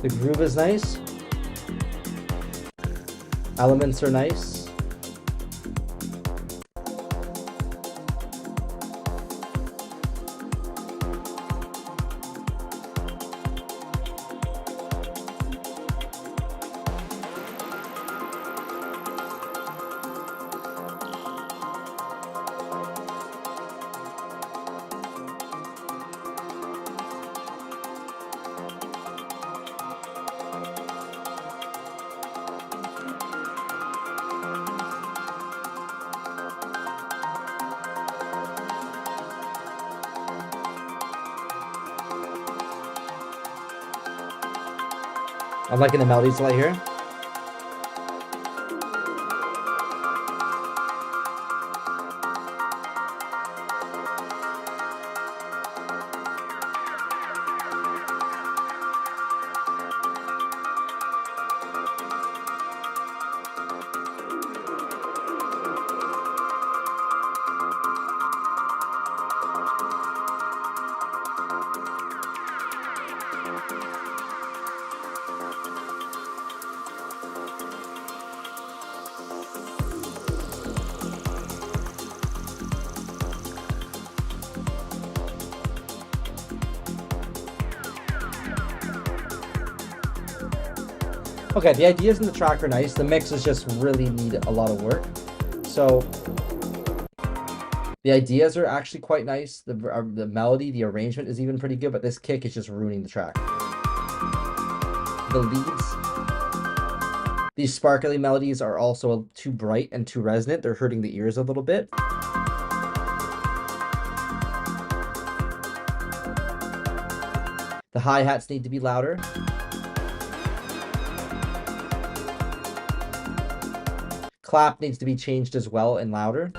The groove is nice. Elements are nice. I'm liking the melodies a lot here. Okay, the ideas in the track are nice. The mixes just really need a lot of work. So the ideas are actually quite nice. The melody, the arrangement is even pretty good, but this kick is just ruining the track. The leads, these sparkly melodies are also too bright and too resonant. They're hurting the ears a little bit. The hi-hats need to be louder. Clap needs to be changed as well and louder.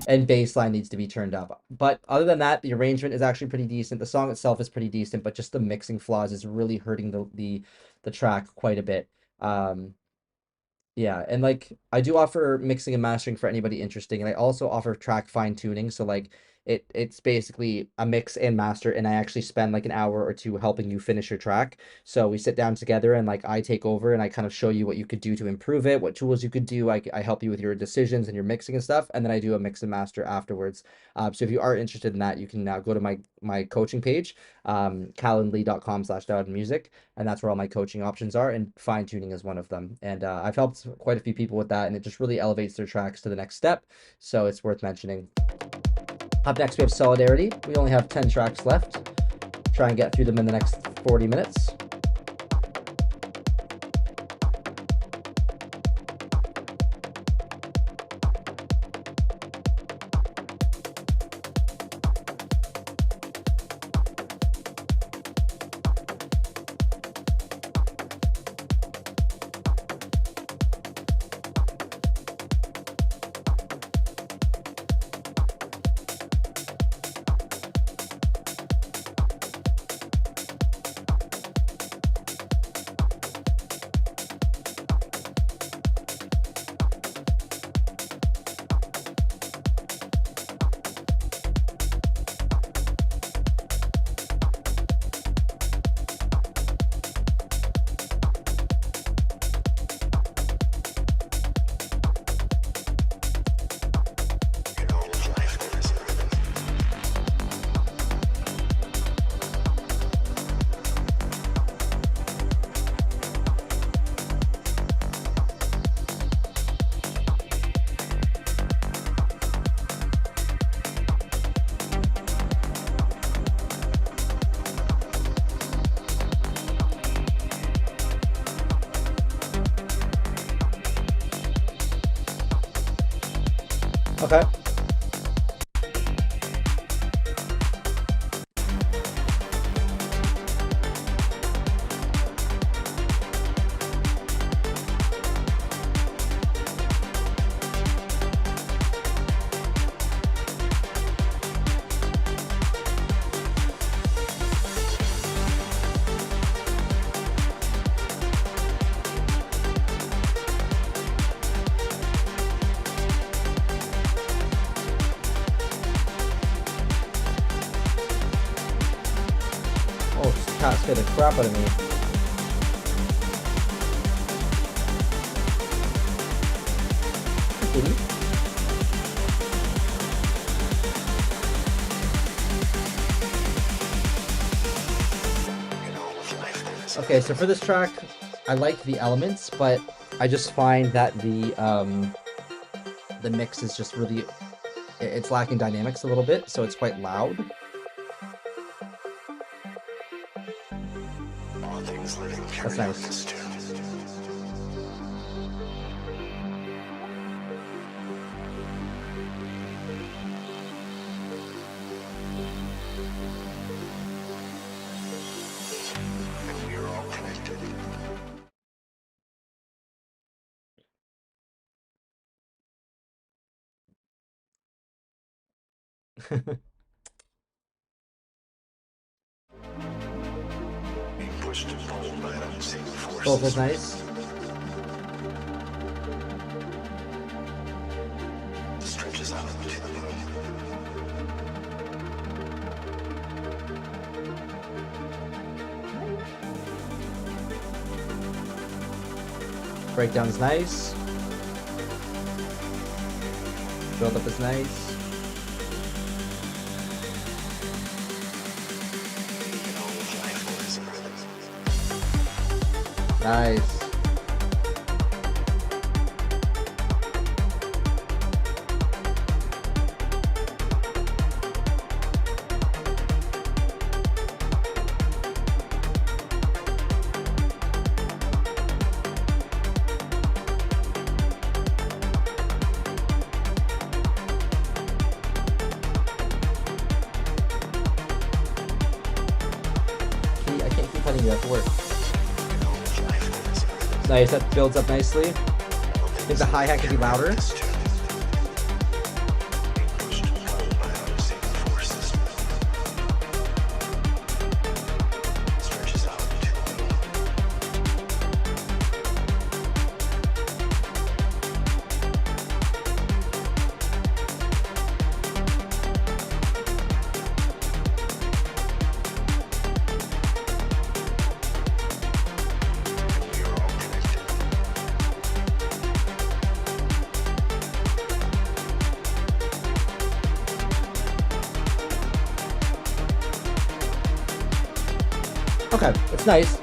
And bass line needs to be turned up. But other than that, the arrangement is actually pretty decent. The song itself is pretty decent, but just the mixing flaws is really hurting the track quite a bit. Yeah, and like I do offer mixing and mastering for anybody interested, and I also offer track fine tuning. So like it's basically a mix and master, and I actually spend like an hour or two helping you finish your track. So we sit down together and like I take over and I kind of show you what you could do to improve it, what tools you could do. I help you with your decisions and your mixing and stuff, and then I do a mix and master afterwards. So if you are interested in that, you can now go to my coaching page, calendly.com/DowdenMusic, and that's where all my coaching options are, and fine tuning is one of them. And I've helped quite a few people with that, and it just really elevates their tracks to the next step. So it's worth mentioning. Up next, we have Solidarity. We only have 10 tracks left. Try and get through them in the next 40 minutes. Okay. Oh, this cat scared the crap out of me. Kitty. Okay, so for this track, I like the elements, but I just find that the mix is just really, it's lacking dynamics a little bit, so it's quite loud. That's nice. Both is nice. Stretches out to the moon. Breakdown is nice. Build up is nice. Nice. I can't keep letting you have to work. Nice, that builds up nicely. I think the hi-hat could be louder. Okay, it's nice.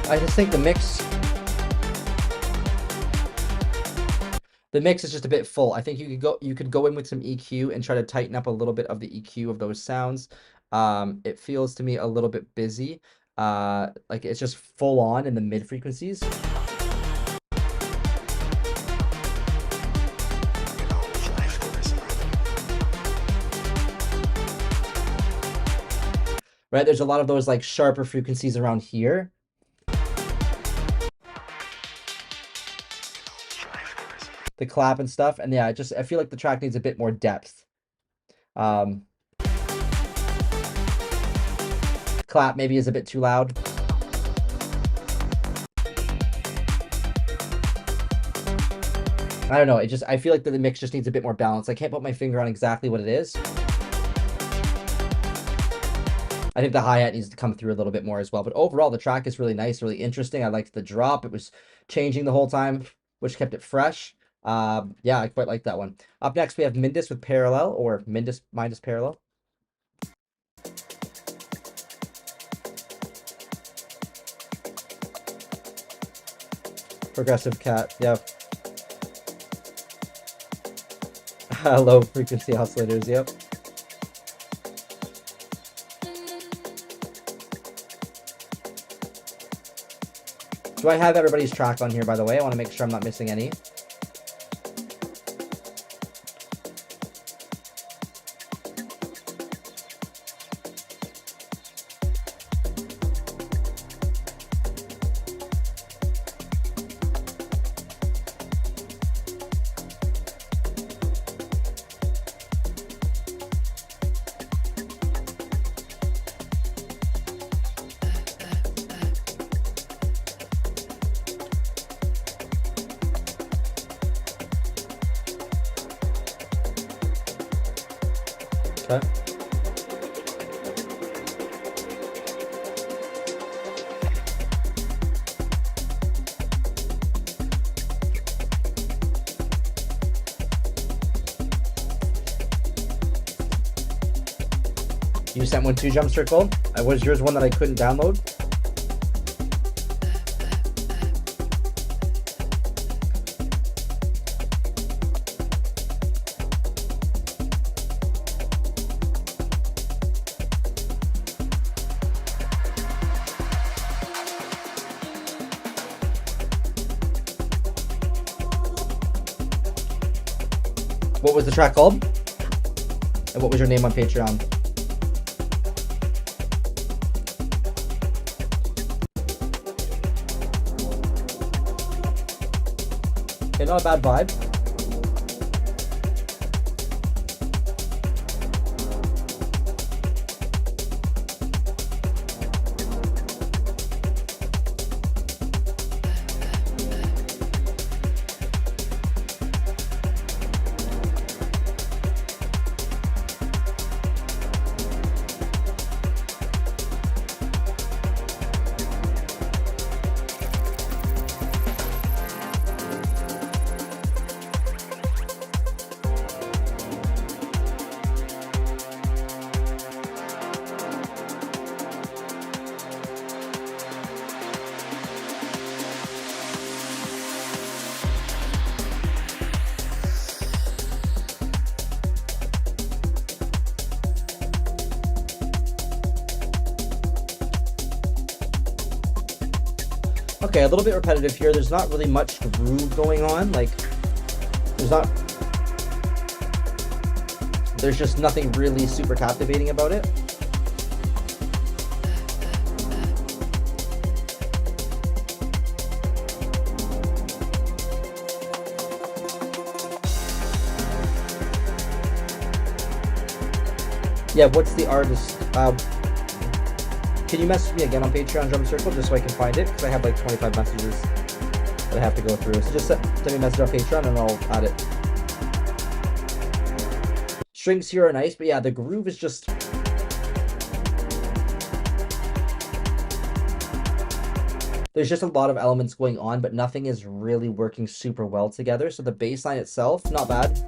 I just think the mix is just a bit full. I think you could go in with some EQ and try to tighten up a little bit of the EQ of those sounds. It feels to me a little bit busy. Like it's just full on in the mid frequencies. Right? There's a lot of those like sharper frequencies around here. The clap and stuff, and yeah, I feel like the track needs a bit more depth. Clap maybe is a bit too loud. I don't know, I feel like the mix just needs a bit more balance. I can't put my finger on exactly what it is. I think the hi-hat needs to come through a little bit more as well, but overall the track is really nice, really interesting. I liked the drop. It was changing the whole time, which kept it fresh. Yeah, I quite like that one. Up next, we have Mindus with Parallel, or Mindus minus Parallel. Progressive cat, yeah. Low frequency oscillators, yep. Do I have everybody's track on here, by the way? I want to make sure I'm not missing any. Okay. You sent one to Jump Circle. Was yours one that I couldn't download? What was the track called? And what was your name on Patreon? Okay, not a bad vibe. Okay, a little bit repetitive here. There's not really much groove going on. Like, there's just nothing really super captivating about it. Yeah, what's the artist? Can you message me again on Patreon Drum Circle just so I can find it? Because I have like 25 messages that I have to go through. So just send me a message on Patreon and I'll add it. Strings here are nice, but yeah, the groove is just... There's just a lot of elements going on, but nothing is really working super well together. So the bass line itself, not bad.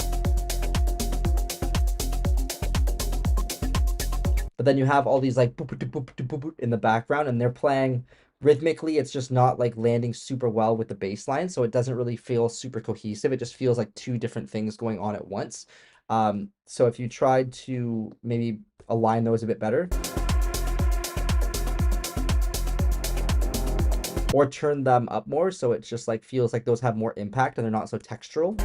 but then you have all these like boop, boop, boop, boop, boop, boop in the background, and they're playing rhythmically. It's just not like landing super well with the bass line, so it doesn't really feel super cohesive. It just feels like two different things going on at once. So if you tried to maybe align those a bit better, or turn them up more so it just like feels like those have more impact and they're not so textural.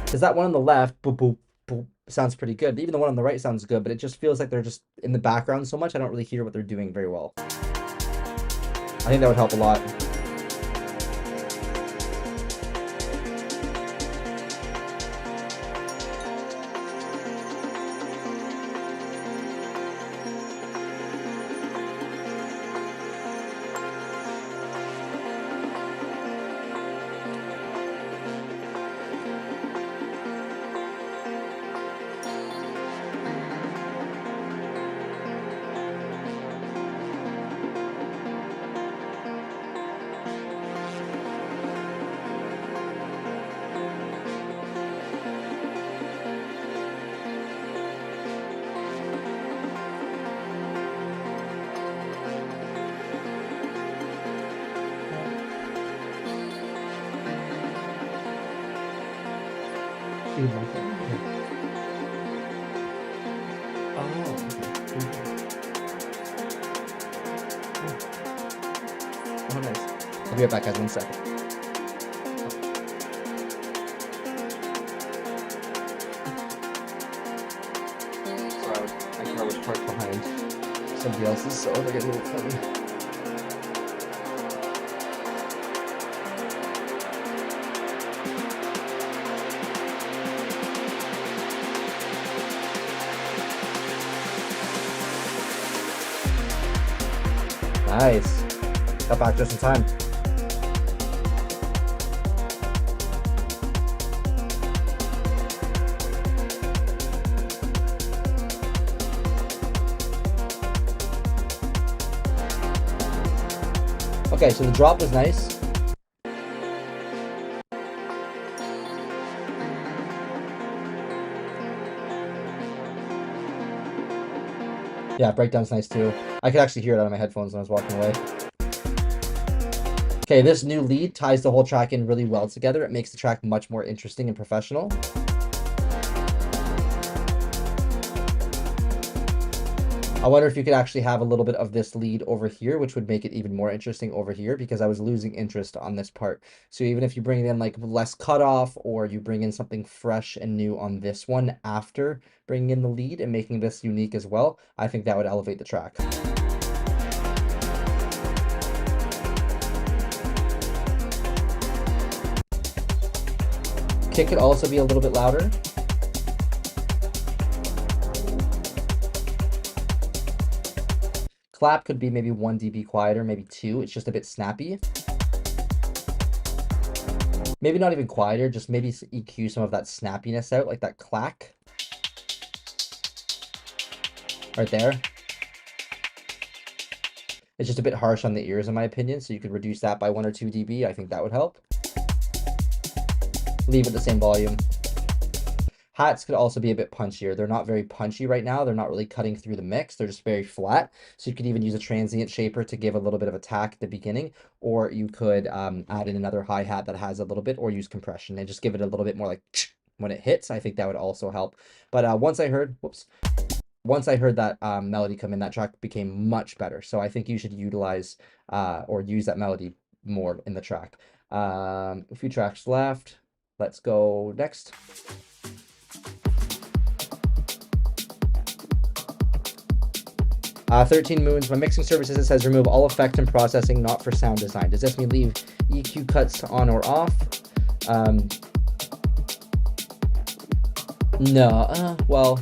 Because that one on the left, boop, boop, boop, sounds pretty good. Even the one on the right sounds good, but it just feels like they're just in the background so much, I don't really hear what they're doing very well. I think that would help a lot. Oh, nice. I'll be right back, guys, 1 second. Sorry, my car was parked behind somebody else's, so they're getting a little funny. Nice. Got back just in time. Okay, so the drop was nice. Yeah, breakdown's nice too. I could actually hear it out of my headphones when I was walking away. Okay, this new lead ties the whole track in really well together. It makes the track much more interesting and professional. I wonder if you could actually have a little bit of this lead over here, which would make it even more interesting over here, because I was losing interest on this part. So even if you bring in like less cutoff, or you bring in something fresh and new on this one after bringing in the lead and making this unique as well, I think that would elevate the track. Kick could also be a little bit louder. Clap could be maybe 1 dB quieter, maybe 2. It's just a bit snappy. Maybe not even quieter, just maybe EQ some of that snappiness out, like that clack. Right there. It's just a bit harsh on the ears in my opinion, so you could reduce that by 1 or 2 dB. I think that would help. Leave it the same volume. Hats could also be a bit punchier. They're not very punchy right now. They're not really cutting through the mix. They're just very flat. So you could even use a transient shaper to give a little bit of attack at the beginning, or you could add in another hi-hat that has a little bit, or use compression and just give it a little bit more like when it hits. I think that would also help. But once I heard that melody come in, that track became much better. So I think you should utilize or use that melody more in the track. A few tracks left. Let's go next. Uh, 13 Moons, my mixing services, it says remove all effect and processing, not for sound design. Does this mean leave EQ cuts on or off? No, well,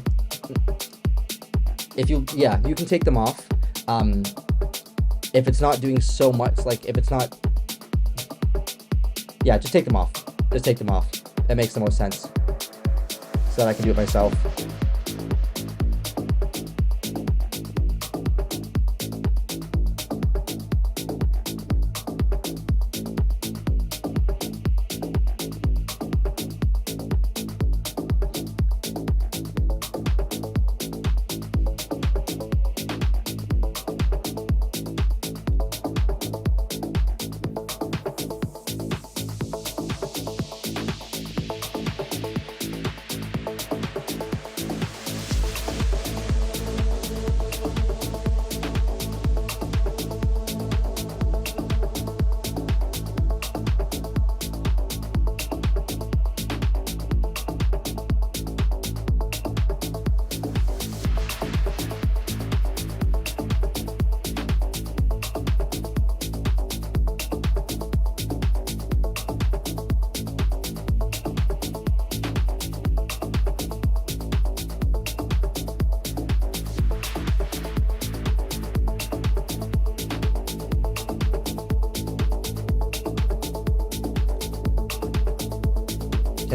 if you can take them off. If it's not doing so much, like if it's not, yeah, just take them off. Just take them off. That makes the most sense. So that I can do it myself.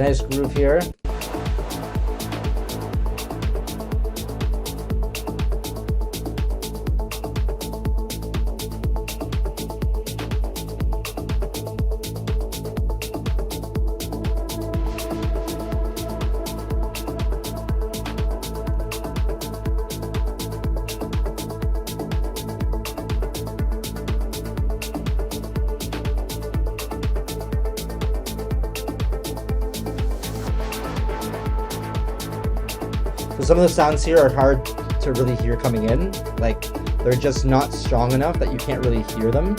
nice groove here. So some of the sounds here are hard to really hear coming in. Like, they're just not strong enough that you can't really hear them.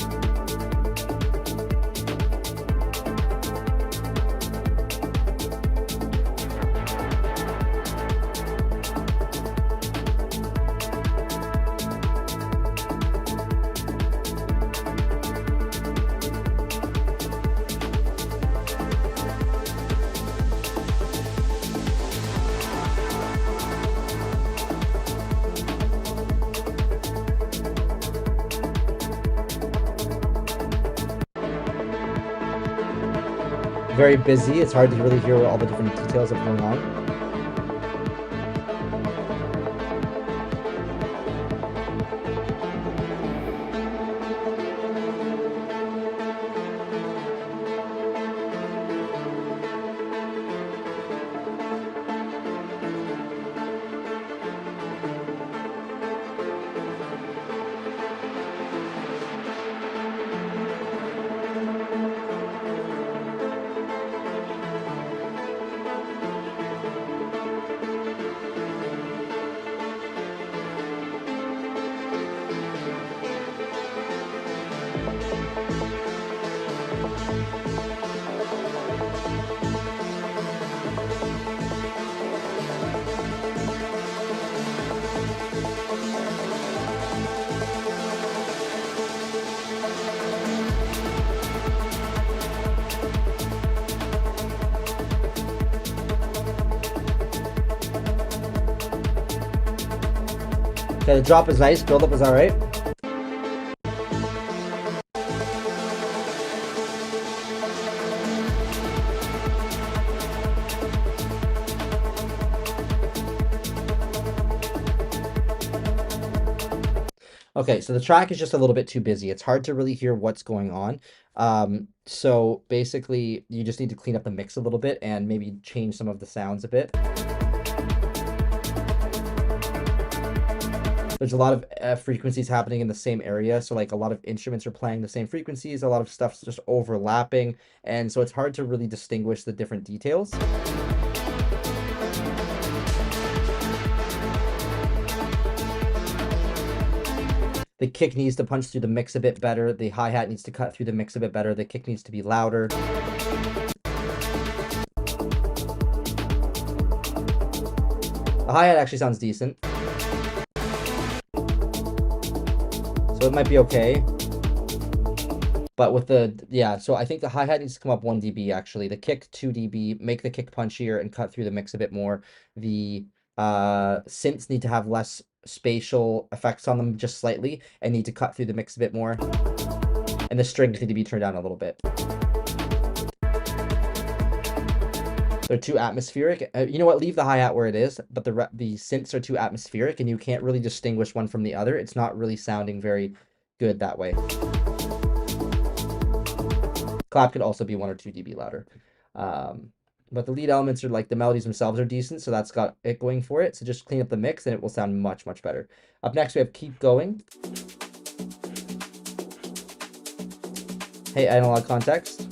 Very busy. It's hard to really hear all the different details that are going on. Okay, the drop is nice, build-up is alright. Okay, so the track is just a little bit too busy. It's hard to really hear what's going on. So basically, you just need to clean up the mix a little bit and maybe change some of the sounds a bit. There's a lot of frequencies happening in the same area, so like a lot of instruments are playing the same frequencies, a lot of stuff's just overlapping, and so it's hard to really distinguish the different details. The kick needs to punch through the mix a bit better, the hi-hat needs to cut through the mix a bit better, the kick needs to be louder. The hi-hat actually sounds decent. So it might be okay. But with the, yeah, so I think the hi-hat needs to come up 1 dB actually. The kick 2 dB, make the kick punchier and cut through the mix a bit more. The synths need to have less spatial effects on them just slightly and need to cut through the mix a bit more. And the strings need to be turned down a little bit. They're too atmospheric. You know what? Leave the hi-hat where it is, but the synths are too atmospheric, and you can't really distinguish one from the other. It's not really sounding very good that way. Clap could also be 1 or 2 dB louder. But the lead elements are like the melodies themselves are decent, so that's got it going for it. So just clean up the mix, and it will sound much, much better. Up next, we have Keep Going. Hey, Analog Context.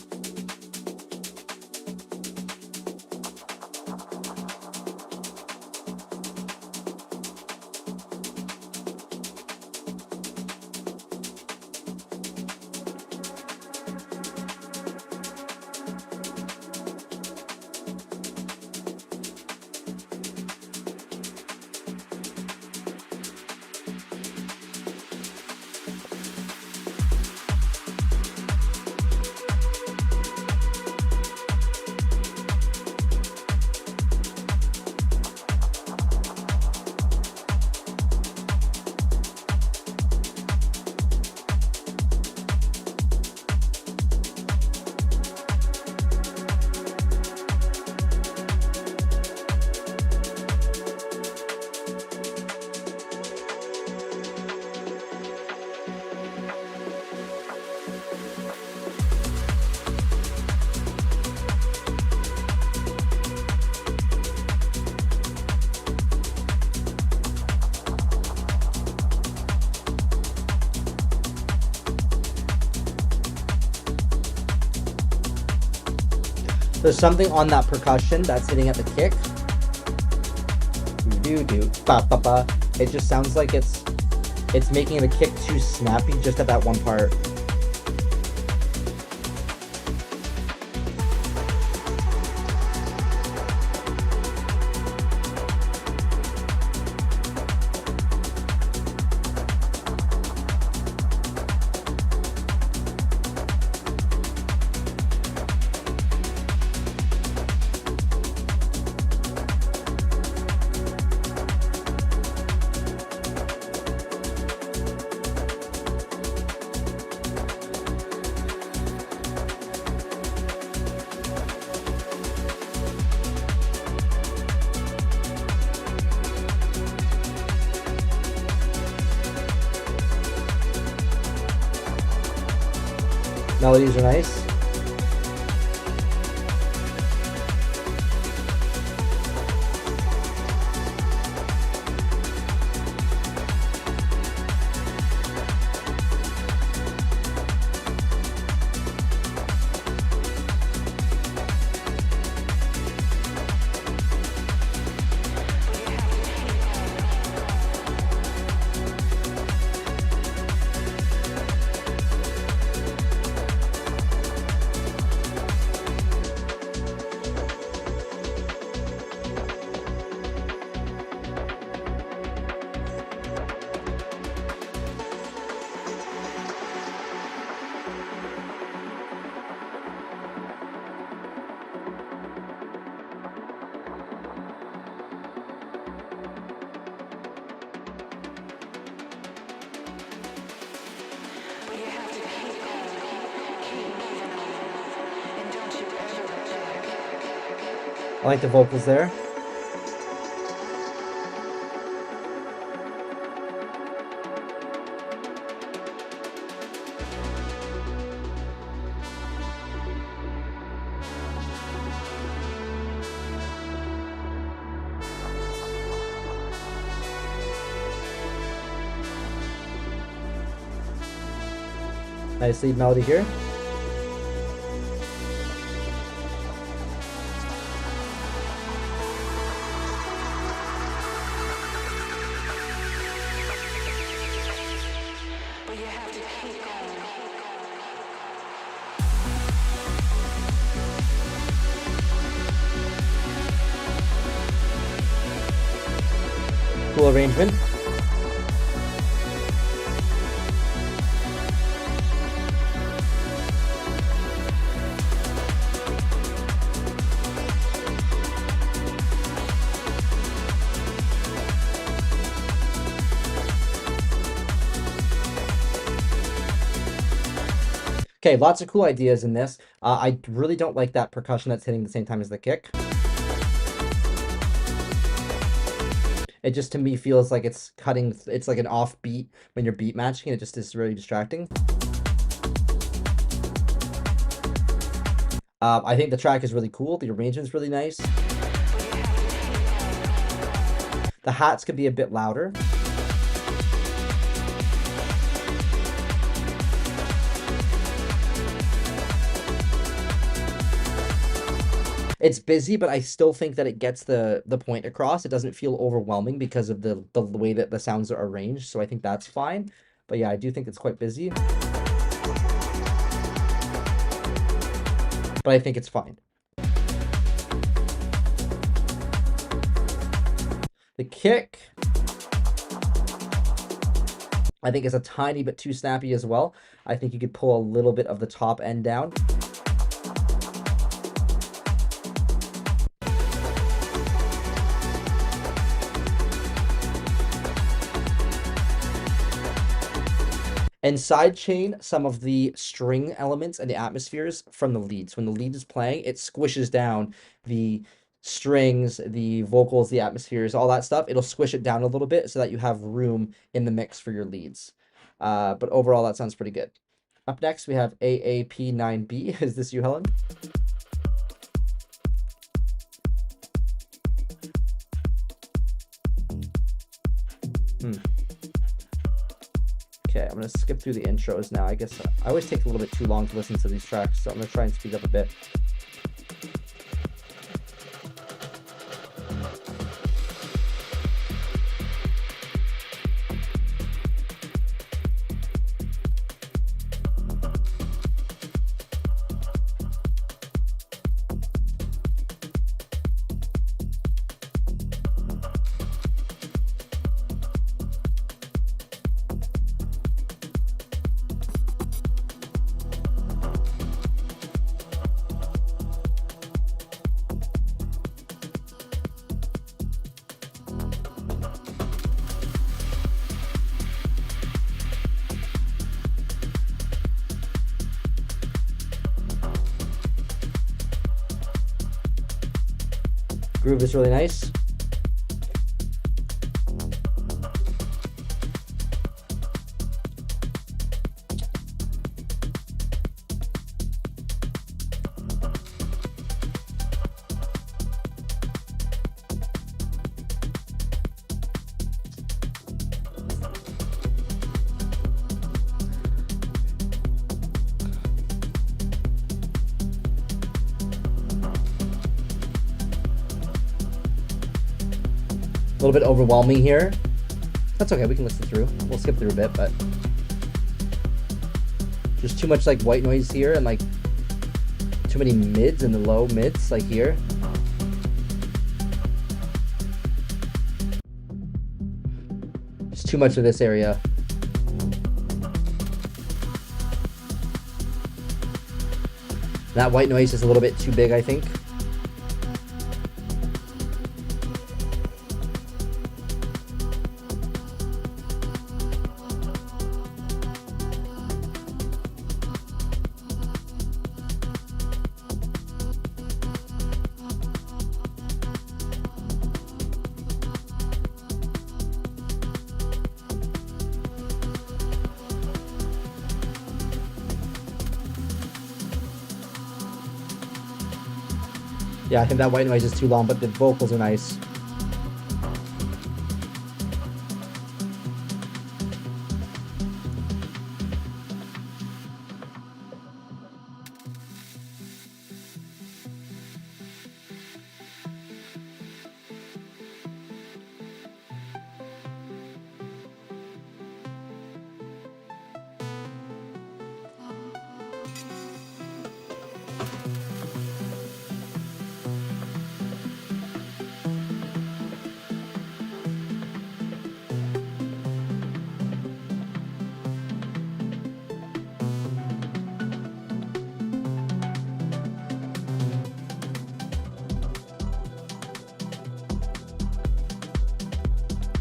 There's something on that percussion that's hitting at the kick. Do do ba ba ba. It just sounds like it's making the kick too snappy just at that one part. Melodies are nice. I like the vocals there. Nice lead melody here. Cool arrangement. Okay, lots of cool ideas in this. I really don't like that percussion that's hitting the same time as the kick. It just to me feels like it's cutting, it's like an off beat when you're beat matching, and it just is really distracting. I think the track is really cool. The arrangement's really nice. The hats could be a bit louder. It's busy, but I still think that it gets the point across. It doesn't feel overwhelming because of the way that the sounds are arranged, so I think that's fine. But yeah, I do think it's quite busy. But I think it's fine. The kick, I think, is a tiny bit too snappy as well. I think you could pull a little bit of the top end down. And sidechain some of the string elements and the atmospheres from the leads. When the lead is playing, it squishes down the strings, the vocals, the atmospheres, all that stuff. It'll squish it down a little bit so that you have room in the mix for your leads. But overall, that sounds pretty good. Up next, we have AAP9B. Is this you, Helen? Okay, I'm going to skip through the intros now. I guess I always take a little bit too long to listen to these tracks, so I'm going to try and speed up a bit. Groove is really nice. A little bit overwhelming here. That's okay, we can listen through. We'll skip through a bit, but there's too much like white noise here and like too many mids and the low mids like here. There's too much of this area. That white noise is a little bit too big, I think. Yeah, I think that white noise is too long, but the vocals are nice.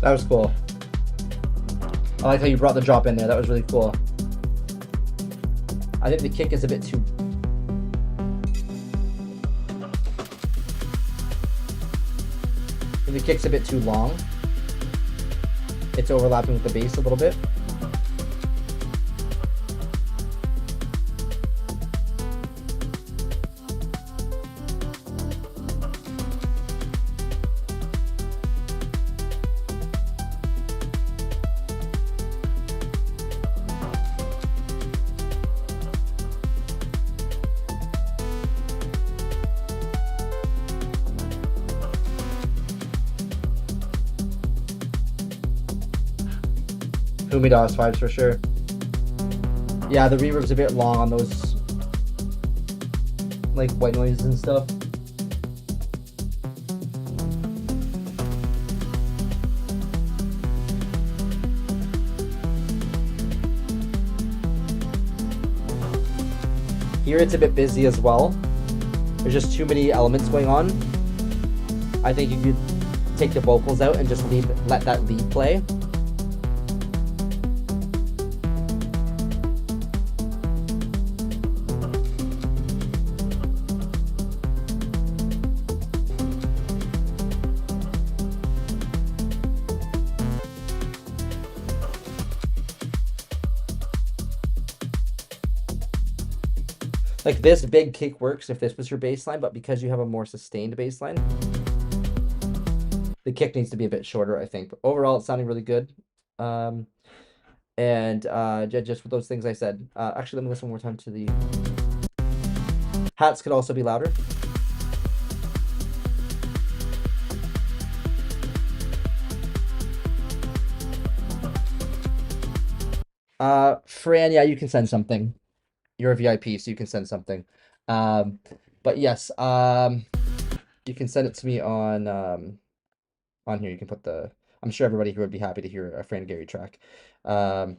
That was cool. I like how you brought the drop in there. That was really cool. I think the kick is a bit too... The kick's a bit too long. It's overlapping with the bass a little bit. Humidas vibes for sure. Yeah, the reverb's a bit long on those like white noises and stuff. Here it's a bit busy as well. There's just too many elements going on. I think you could take the vocals out and just let that lead play. Like this big kick works if this was your bass line, but because you have a more sustained bass line, the kick needs to be a bit shorter, I think. But overall, it's sounding really good. Just with those things I said. Actually, let me listen one more time to the hats. Could also be louder. Fran, yeah, you can send something. You're a VIP, so you can send something. But yes, you can send it to me on here. You can put the... I'm sure everybody here would be happy to hear a Fran Gary track. But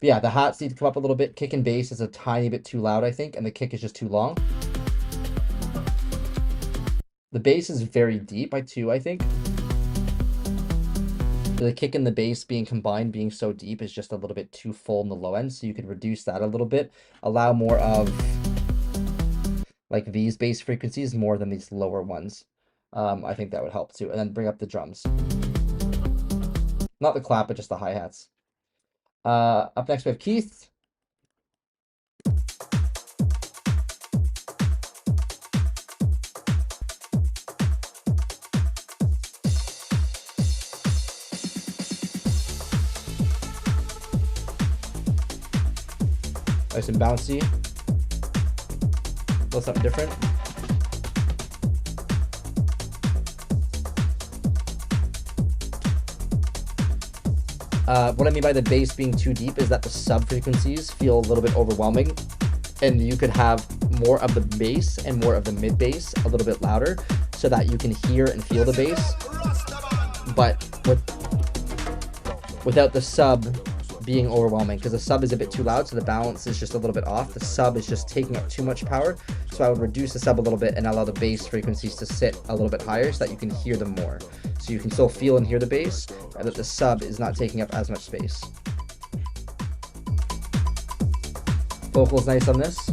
yeah, the hats need to come up a little bit. Kick and bass is a tiny bit too loud, I think, and the kick is just too long. The bass is very deep by 2, I think. The kick and the bass being combined, being so deep, is just a little bit too full in the low end, so you could reduce that a little bit, allow more of like these bass frequencies more than these lower ones. I think that would help too. And then bring up the drums. Not the clap, but just the hi-hats. Up next we have Keith. Nice and bouncy. A little something different. What I mean by the bass being too deep is that the sub frequencies feel a little bit overwhelming, and you could have more of the bass and more of the mid bass a little bit louder so that you can hear and feel the bass, but without the sub being overwhelming, because the sub is a bit too loud, so the balance is just a little bit off. The sub is just taking up too much power, so I would reduce the sub a little bit and allow the bass frequencies to sit a little bit higher so that you can hear them more. So you can still feel and hear the bass, and that the sub is not taking up as much space. Vocals nice on this.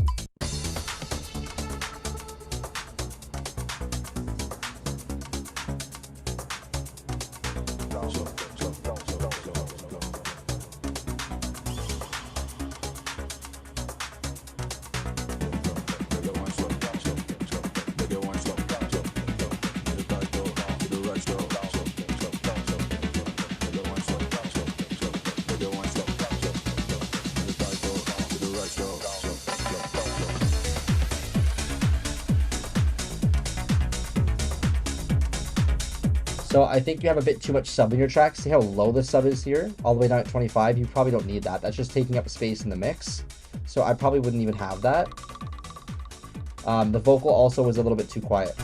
So I think you have a bit too much sub in your track. See how low the sub is here? All the way down at 25. You probably don't need that. That's just taking up space in the mix. So I probably wouldn't even have that. The vocal also was a little bit too quiet.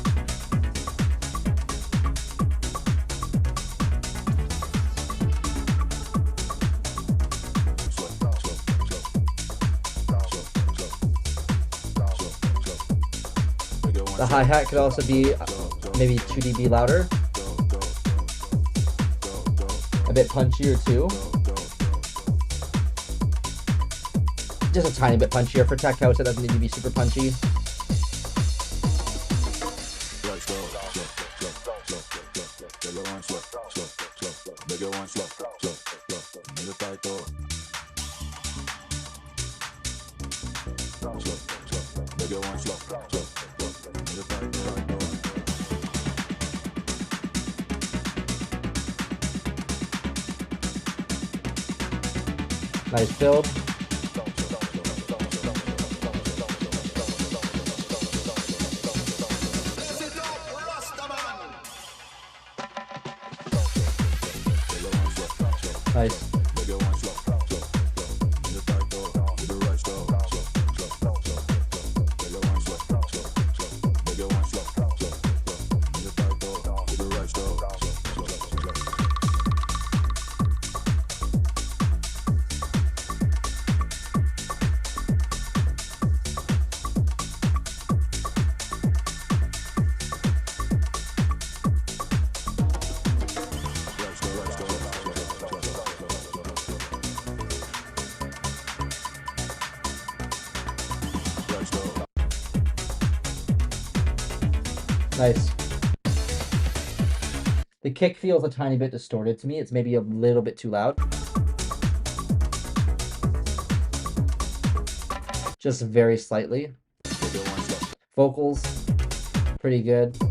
The hi-hat could also be maybe 2 dB louder. A bit punchier too. Just a tiny bit punchier for tech house. It doesn't need to be super punchy. Nice build. Nice. Nice. The kick feels a tiny bit distorted to me. It's maybe a little bit too loud. Just very slightly. Vocals, pretty good. I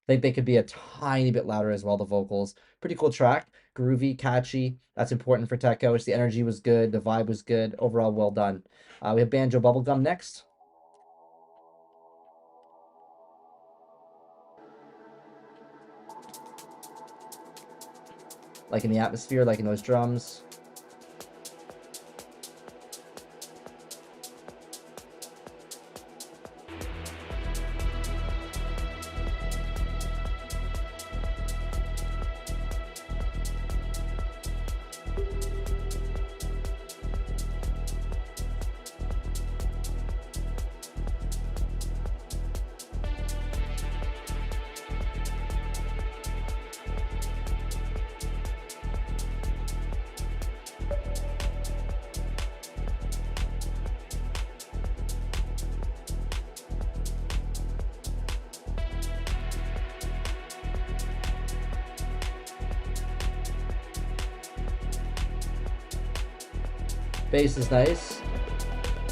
think they could be a tiny bit louder as well, the vocals. Pretty cool track. Groovy, catchy. That's important for tech house. The energy was good. The vibe was good. Overall, well done. We have Banjo Bubblegum next. Like in the atmosphere, like in those drums. Bass is nice.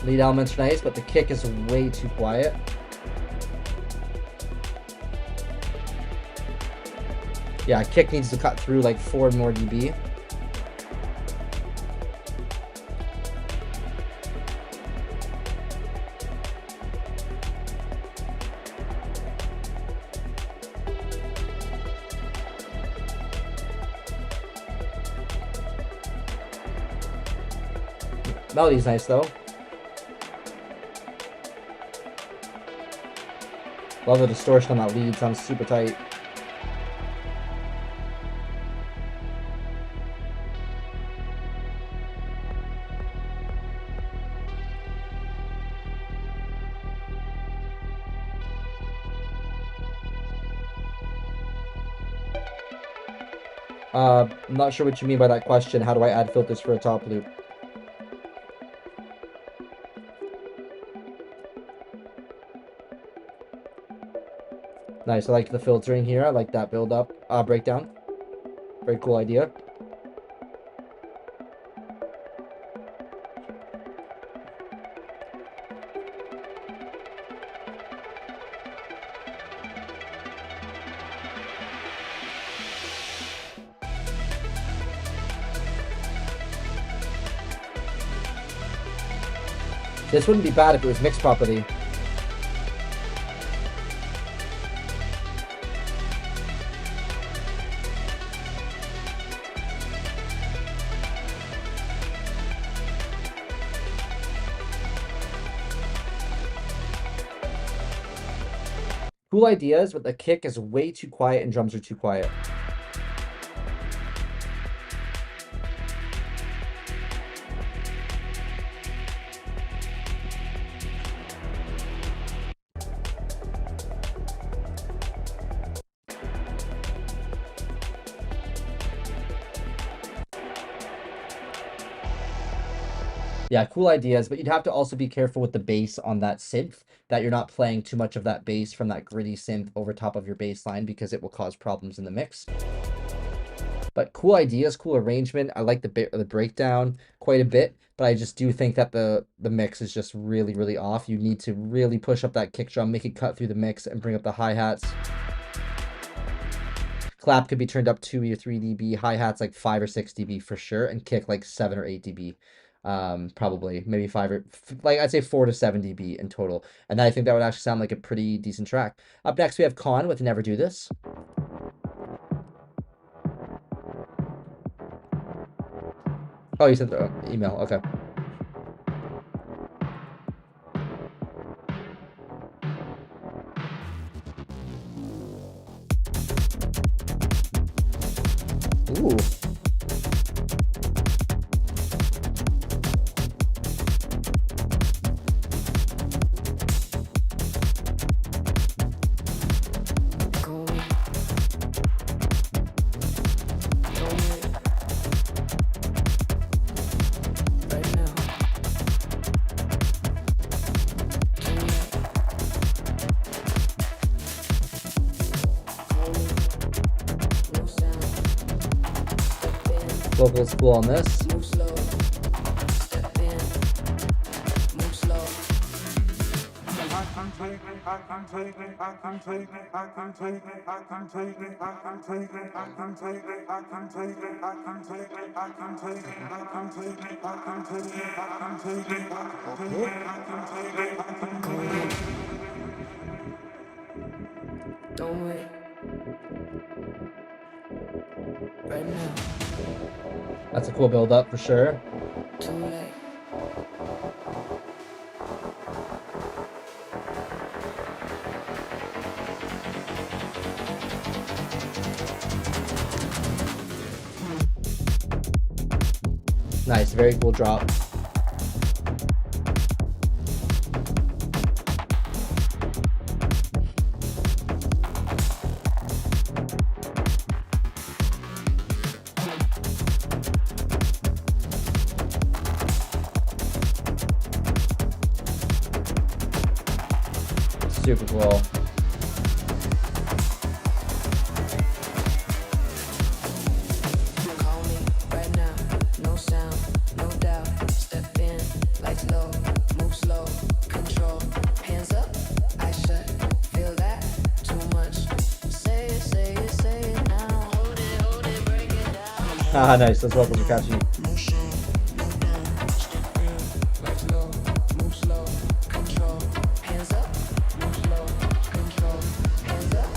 Lead elements are nice, but the kick is way too quiet. Yeah, kick needs to cut through like 4 more dB. Melody's nice though. Love the distortion on that lead, sounds super tight. I'm not sure what you mean by that question. How do I add filters for a top loop? Nice, I like the filtering here. I like that build up, breakdown. Very cool idea. This wouldn't be bad if it was mixed properly. Cool ideas, but the kick is way too quiet and drums are too quiet. Yeah, cool ideas, but you'd have to also be careful with the bass on that synth, that you're not playing too much of that bass from that gritty synth over top of your bass line because it will cause problems in the mix. But cool ideas, cool arrangement. I like the breakdown quite a bit, but I just do think that the mix is just really, really off. You need to really push up that kick drum, make it cut through the mix, and bring up the hi-hats. Clap could be turned up 2 or 3 dB, hi-hats like 5 or 6 dB for sure, and kick like 7 or 8 dB. Probably maybe 5 or like I'd say 4 to 7 dB in total, and I think that would actually sound like a pretty decent track. Up next we have Con with Never Do This. Oh, you sent the email. Okay. Ooh. Local school on this. Don't wait. Right now. That's a cool build up for sure. Too late. Nice, very cool drop. Super cool. Call me right now. No sound, no doubt. Step Ah, nice. Let's welcome Kachi. No shame, no down, step in, like low, move slow, control, hands up, move slow, control, hands up.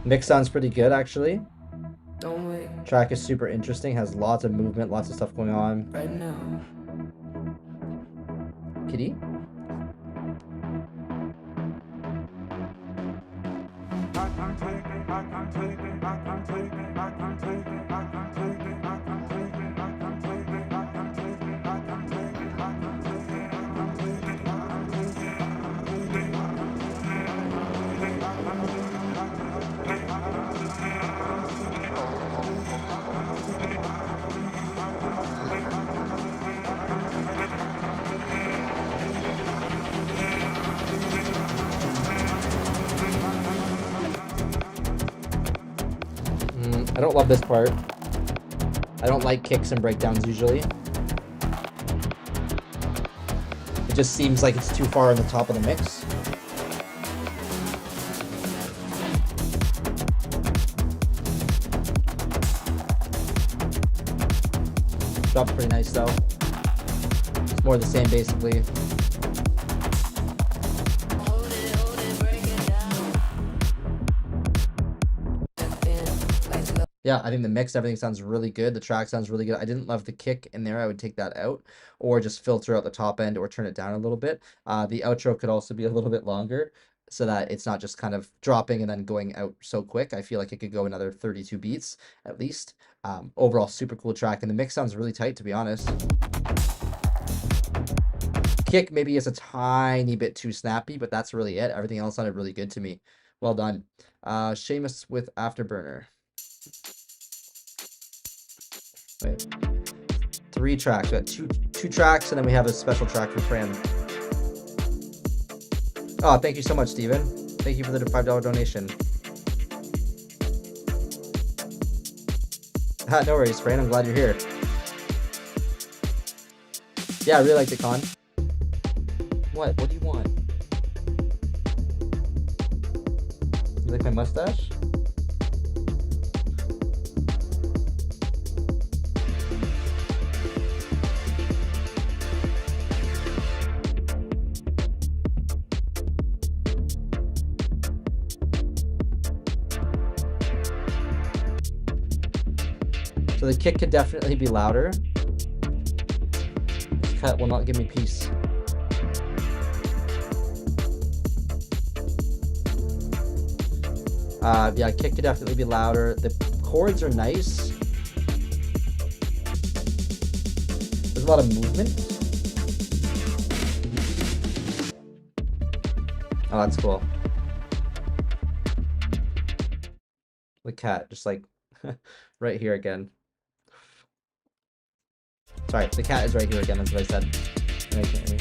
Mix sounds pretty good, actually. Don't wait, Track is super interesting, has lots of movement, lots of stuff going on. right now. Kitty? I don't love this part. I don't like kicks and breakdowns usually. It just seems like it's too far on the top of the mix. Drop's pretty nice though. It's more the same basically. Hold it, break it down. Step in, like low. Yeah, I think the mix, everything sounds really good. The track sounds really good. I didn't love the kick in there. I would take that out or just filter out the top end or turn it down a little bit. The outro could also be a little bit longer so that it's not just kind of dropping and then going out so quick. I feel like it could go another 32 beats at least. Overall, super cool track. And the mix sounds really tight, to be honest. Kick maybe is a tiny bit too snappy, but that's really it. Everything else sounded really good to me. Well done. Seamus with Afterburner. Wait. 3 tracks. We got two tracks, and then we have a special track for Fran. Oh, thank you so much, Steven. Thank you for the $5 donation. No worries, Fran. I'm glad you're here. Yeah, I really like the con. What? What do you want? You like my mustache? So the kick could definitely be louder. This cut will not give me peace. Yeah, kick could definitely be louder. The chords are nice. There's a lot of movement. Oh, that's cool. The cat, just like right here again. Sorry, the cat is right here again, that's what I said. And I can't hear.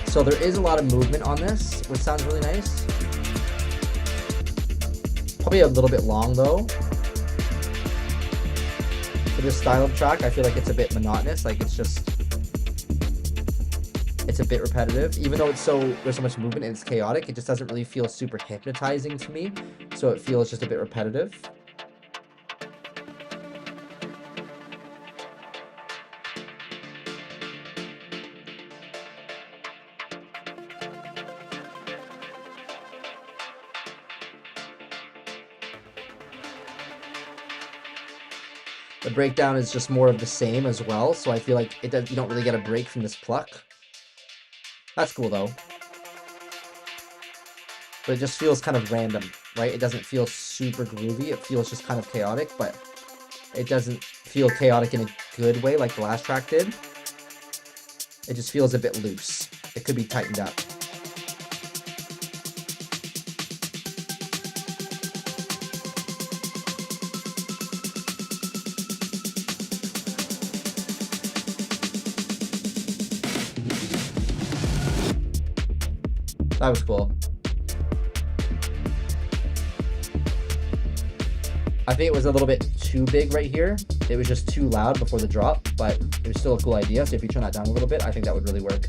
So there is a lot of movement on this, which sounds really nice. Probably a little bit long though. For this style of track, I feel like it's a bit monotonous, like it's a bit repetitive. Even though there's so much movement and it's chaotic, it just doesn't really feel super hypnotizing to me. So it feels just a bit repetitive. The breakdown is just more of the same as well, so I feel like you don't really get a break from this pluck. That's cool though. But it just feels kind of random, right? It doesn't feel super groovy. It feels just kind of chaotic, but it doesn't feel chaotic in a good way like the last track did. It just feels a bit loose. It could be tightened up. That was cool. I think it was a little bit too big right here. it was just too loud before the drop, but it was still a cool idea. So if you turn that down a little bit, I think that would really work.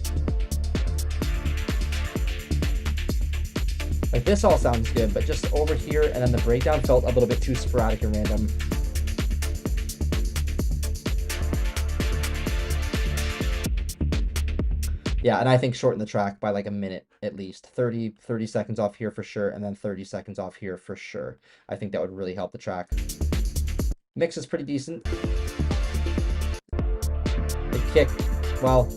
Like this all sounds good, but just over here and then the breakdown felt a little bit too sporadic and random. Yeah, and I think shorten the track by like a minute at least. 30 seconds off here for sure, and then 30 seconds off here for sure. I think that would really help the track. Mix is pretty decent. The kick, well,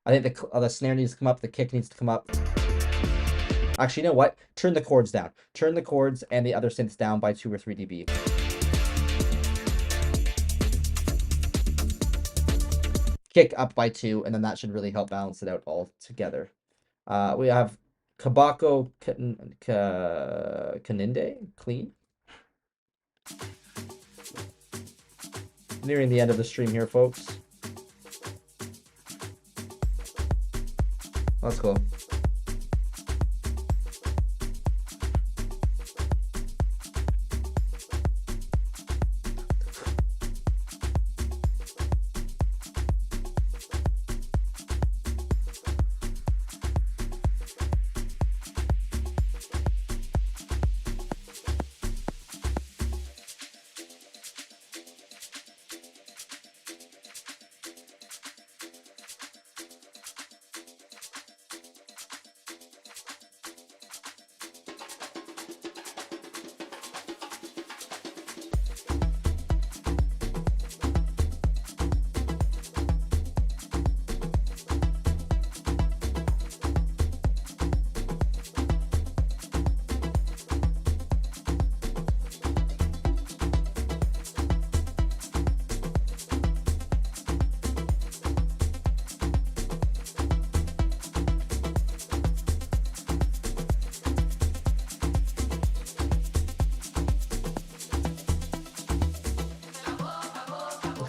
I think the snare needs to come up, the kick needs to come up. Actually, you know what? Turn the chords down. Turn the chords and the other synths down by 2 or 3 dB. Kick up by 2, and then that should really help balance it out all together. We have Kabako Kaninde, clean. Nearing the end of the stream here, folks. That's cool.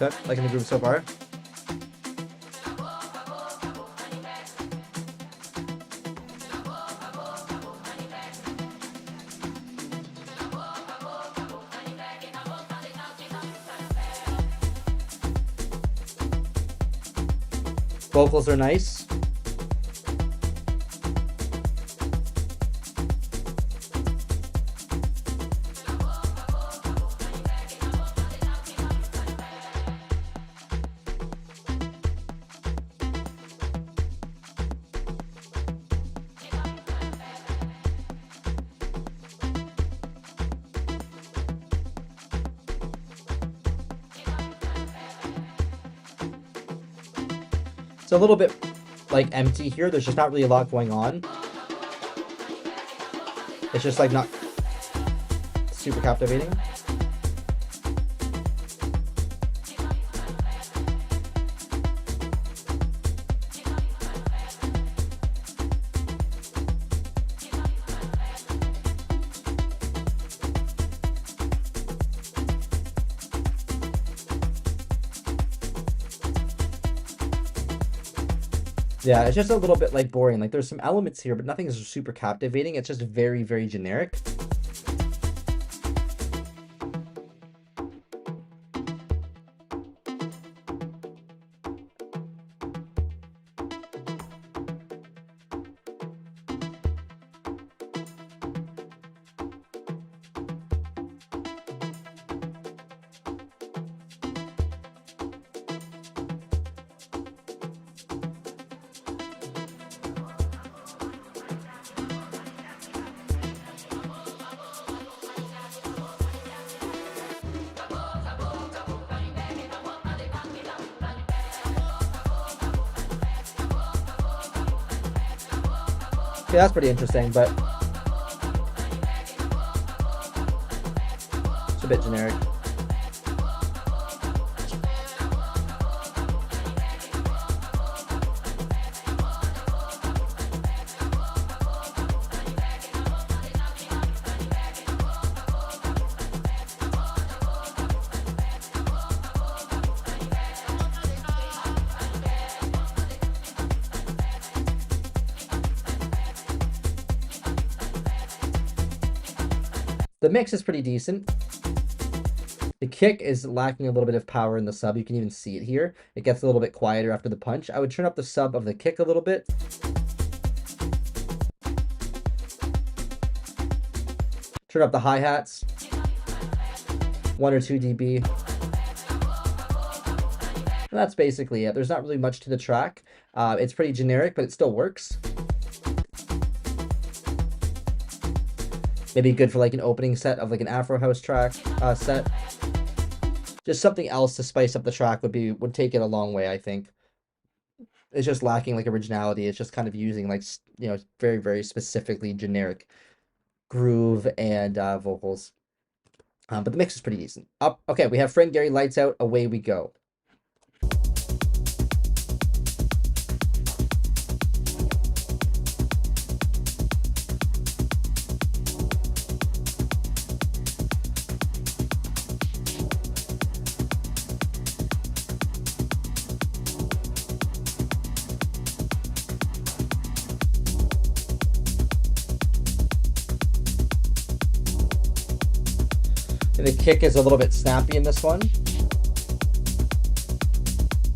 Okay, liking the groove so far. Vocals are nice. It's a little bit like empty here. There's just not really a lot going on. It's just like not super captivating. Yeah, it's just a little bit like boring. Like there's some elements here, but nothing is super captivating. It's just very, very generic. Okay, that's pretty interesting, but it's a bit generic. The mix is pretty decent. The kick is lacking a little bit of power in the sub. You can even see it here. It gets a little bit quieter after the punch. I would turn up the sub of the kick a little bit. Turn up the hi-hats. 1 or 2 dB. And that's basically it. There's not really much to the track. It's pretty generic, but it still works. Maybe good for like an opening set of like an Afro house track set. Just something else to spice up the track would take it a long way, I think. It's just lacking like originality. It's just kind of using like, you know, very, very specifically generic groove and vocals. But the mix is pretty decent. Okay, we have Frank Gehry, Lights Out, Away We Go. And the kick is a little bit snappy in this one.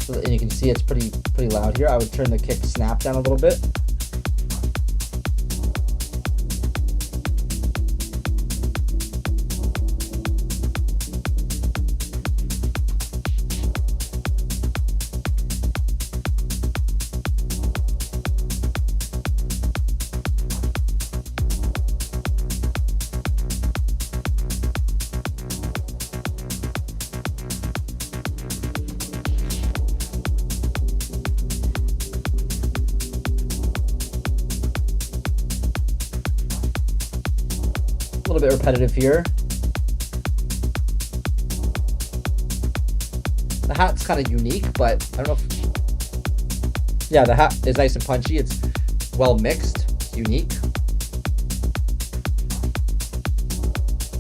And you can see it's pretty loud here. I would turn the kick snap down a little bit. A little bit repetitive here. The hat's kind of unique, but I don't know if... Yeah, the hat is nice and punchy. It's well mixed, unique.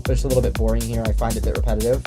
But it's a little bit boring here. I find it a bit repetitive.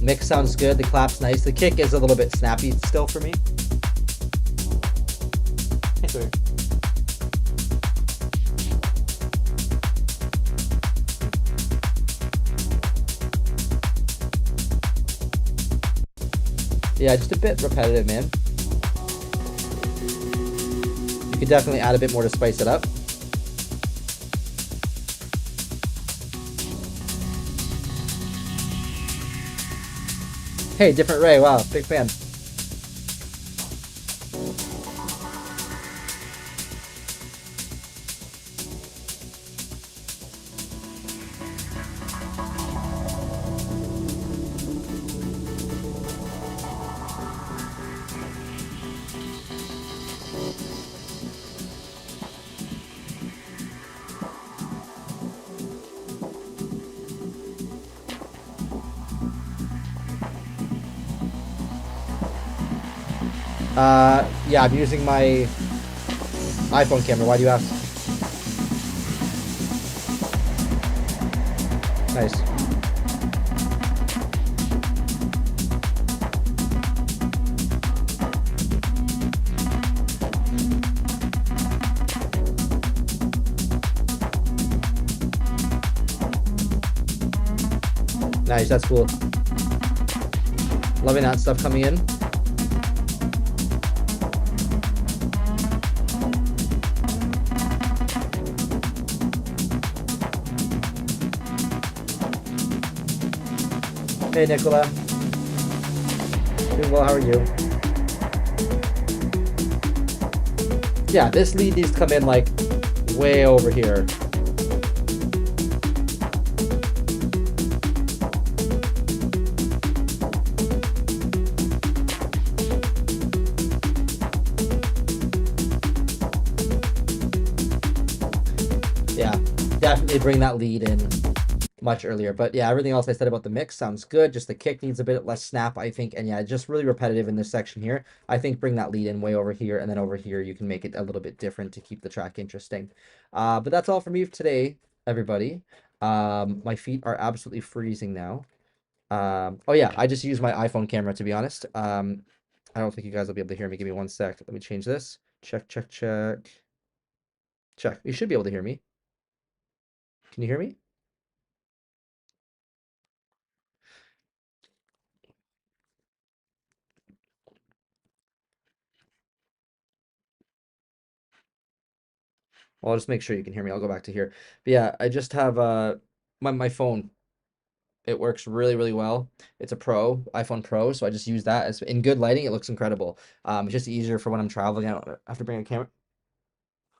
Mix sounds good. The clap's nice. The kick is a little bit snappy still for me. Yeah, just a bit repetitive, man. You could definitely add a bit more to spice it up. Hey, Different Ray, wow, big fan. Yeah, I'm using my iPhone camera. Why do you ask? Nice. Nice, that's cool. Loving that stuff coming in. Hey Nicola. Doing well, how are you? Yeah, this lead needs to come in like way over here. Yeah, definitely bring that lead in. much earlier. But yeah, everything else I said about the mix sounds good. Just the kick needs a bit less snap, I think. And yeah, just really repetitive in this section here. I think bring that lead in way over here, and then over here you can make it a little bit different to keep the track interesting. But that's all for me today, everybody. My feet are absolutely freezing now. Oh yeah, I just use my iPhone camera to be honest. I don't think you guys will be able to hear me. Give me one sec. Let me change this. Check, check, check. Check. You should be able to hear me. Can you hear me? Well, I'll just make sure you can hear me. I'll go back to here. But yeah, I just have my phone. It works really, really well. It's a Pro, iPhone Pro, so I just use that as in good lighting. It looks incredible. It's just easier for when I'm traveling. I don't have to bring a camera.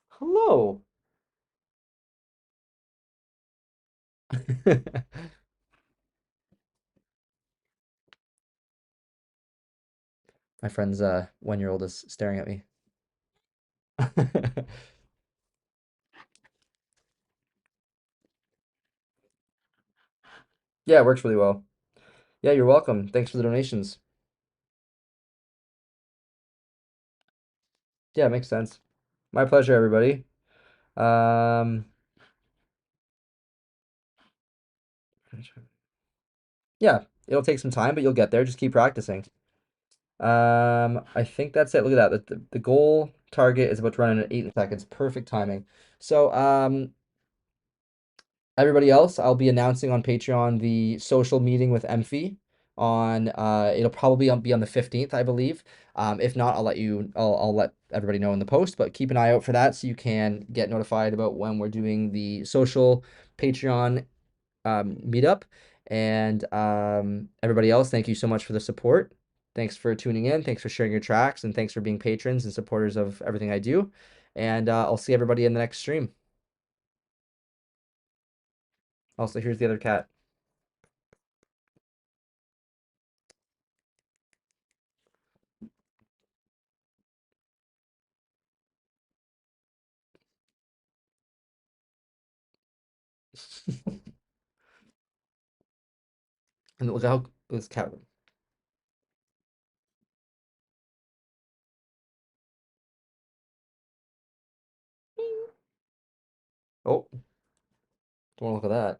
Hello. My friend's 1-year-old is staring at me. Yeah, it works really well. Yeah, you're welcome. Thanks for the donations. Yeah, it makes sense. My pleasure, everybody. Um, yeah, it'll take some time, but you'll get there. Just keep practicing. I think that's it. Look at that. The goal target is about to run in 8 seconds. Perfect timing. So, everybody else, I'll be announcing on Patreon the social meeting with Emphy on it'll probably be on the 15th, I believe. If not, I'll let everybody know in the post, but keep an eye out for that so you can get notified about when we're doing the social Patreon meetup. And everybody else, thank you so much for the support. Thanks for tuning in. Thanks for sharing your tracks, and thanks for being patrons and supporters of everything I do. And I'll see everybody in the next stream. Also, here's the other cat. And look how this cat. Oh, don't want to look at that.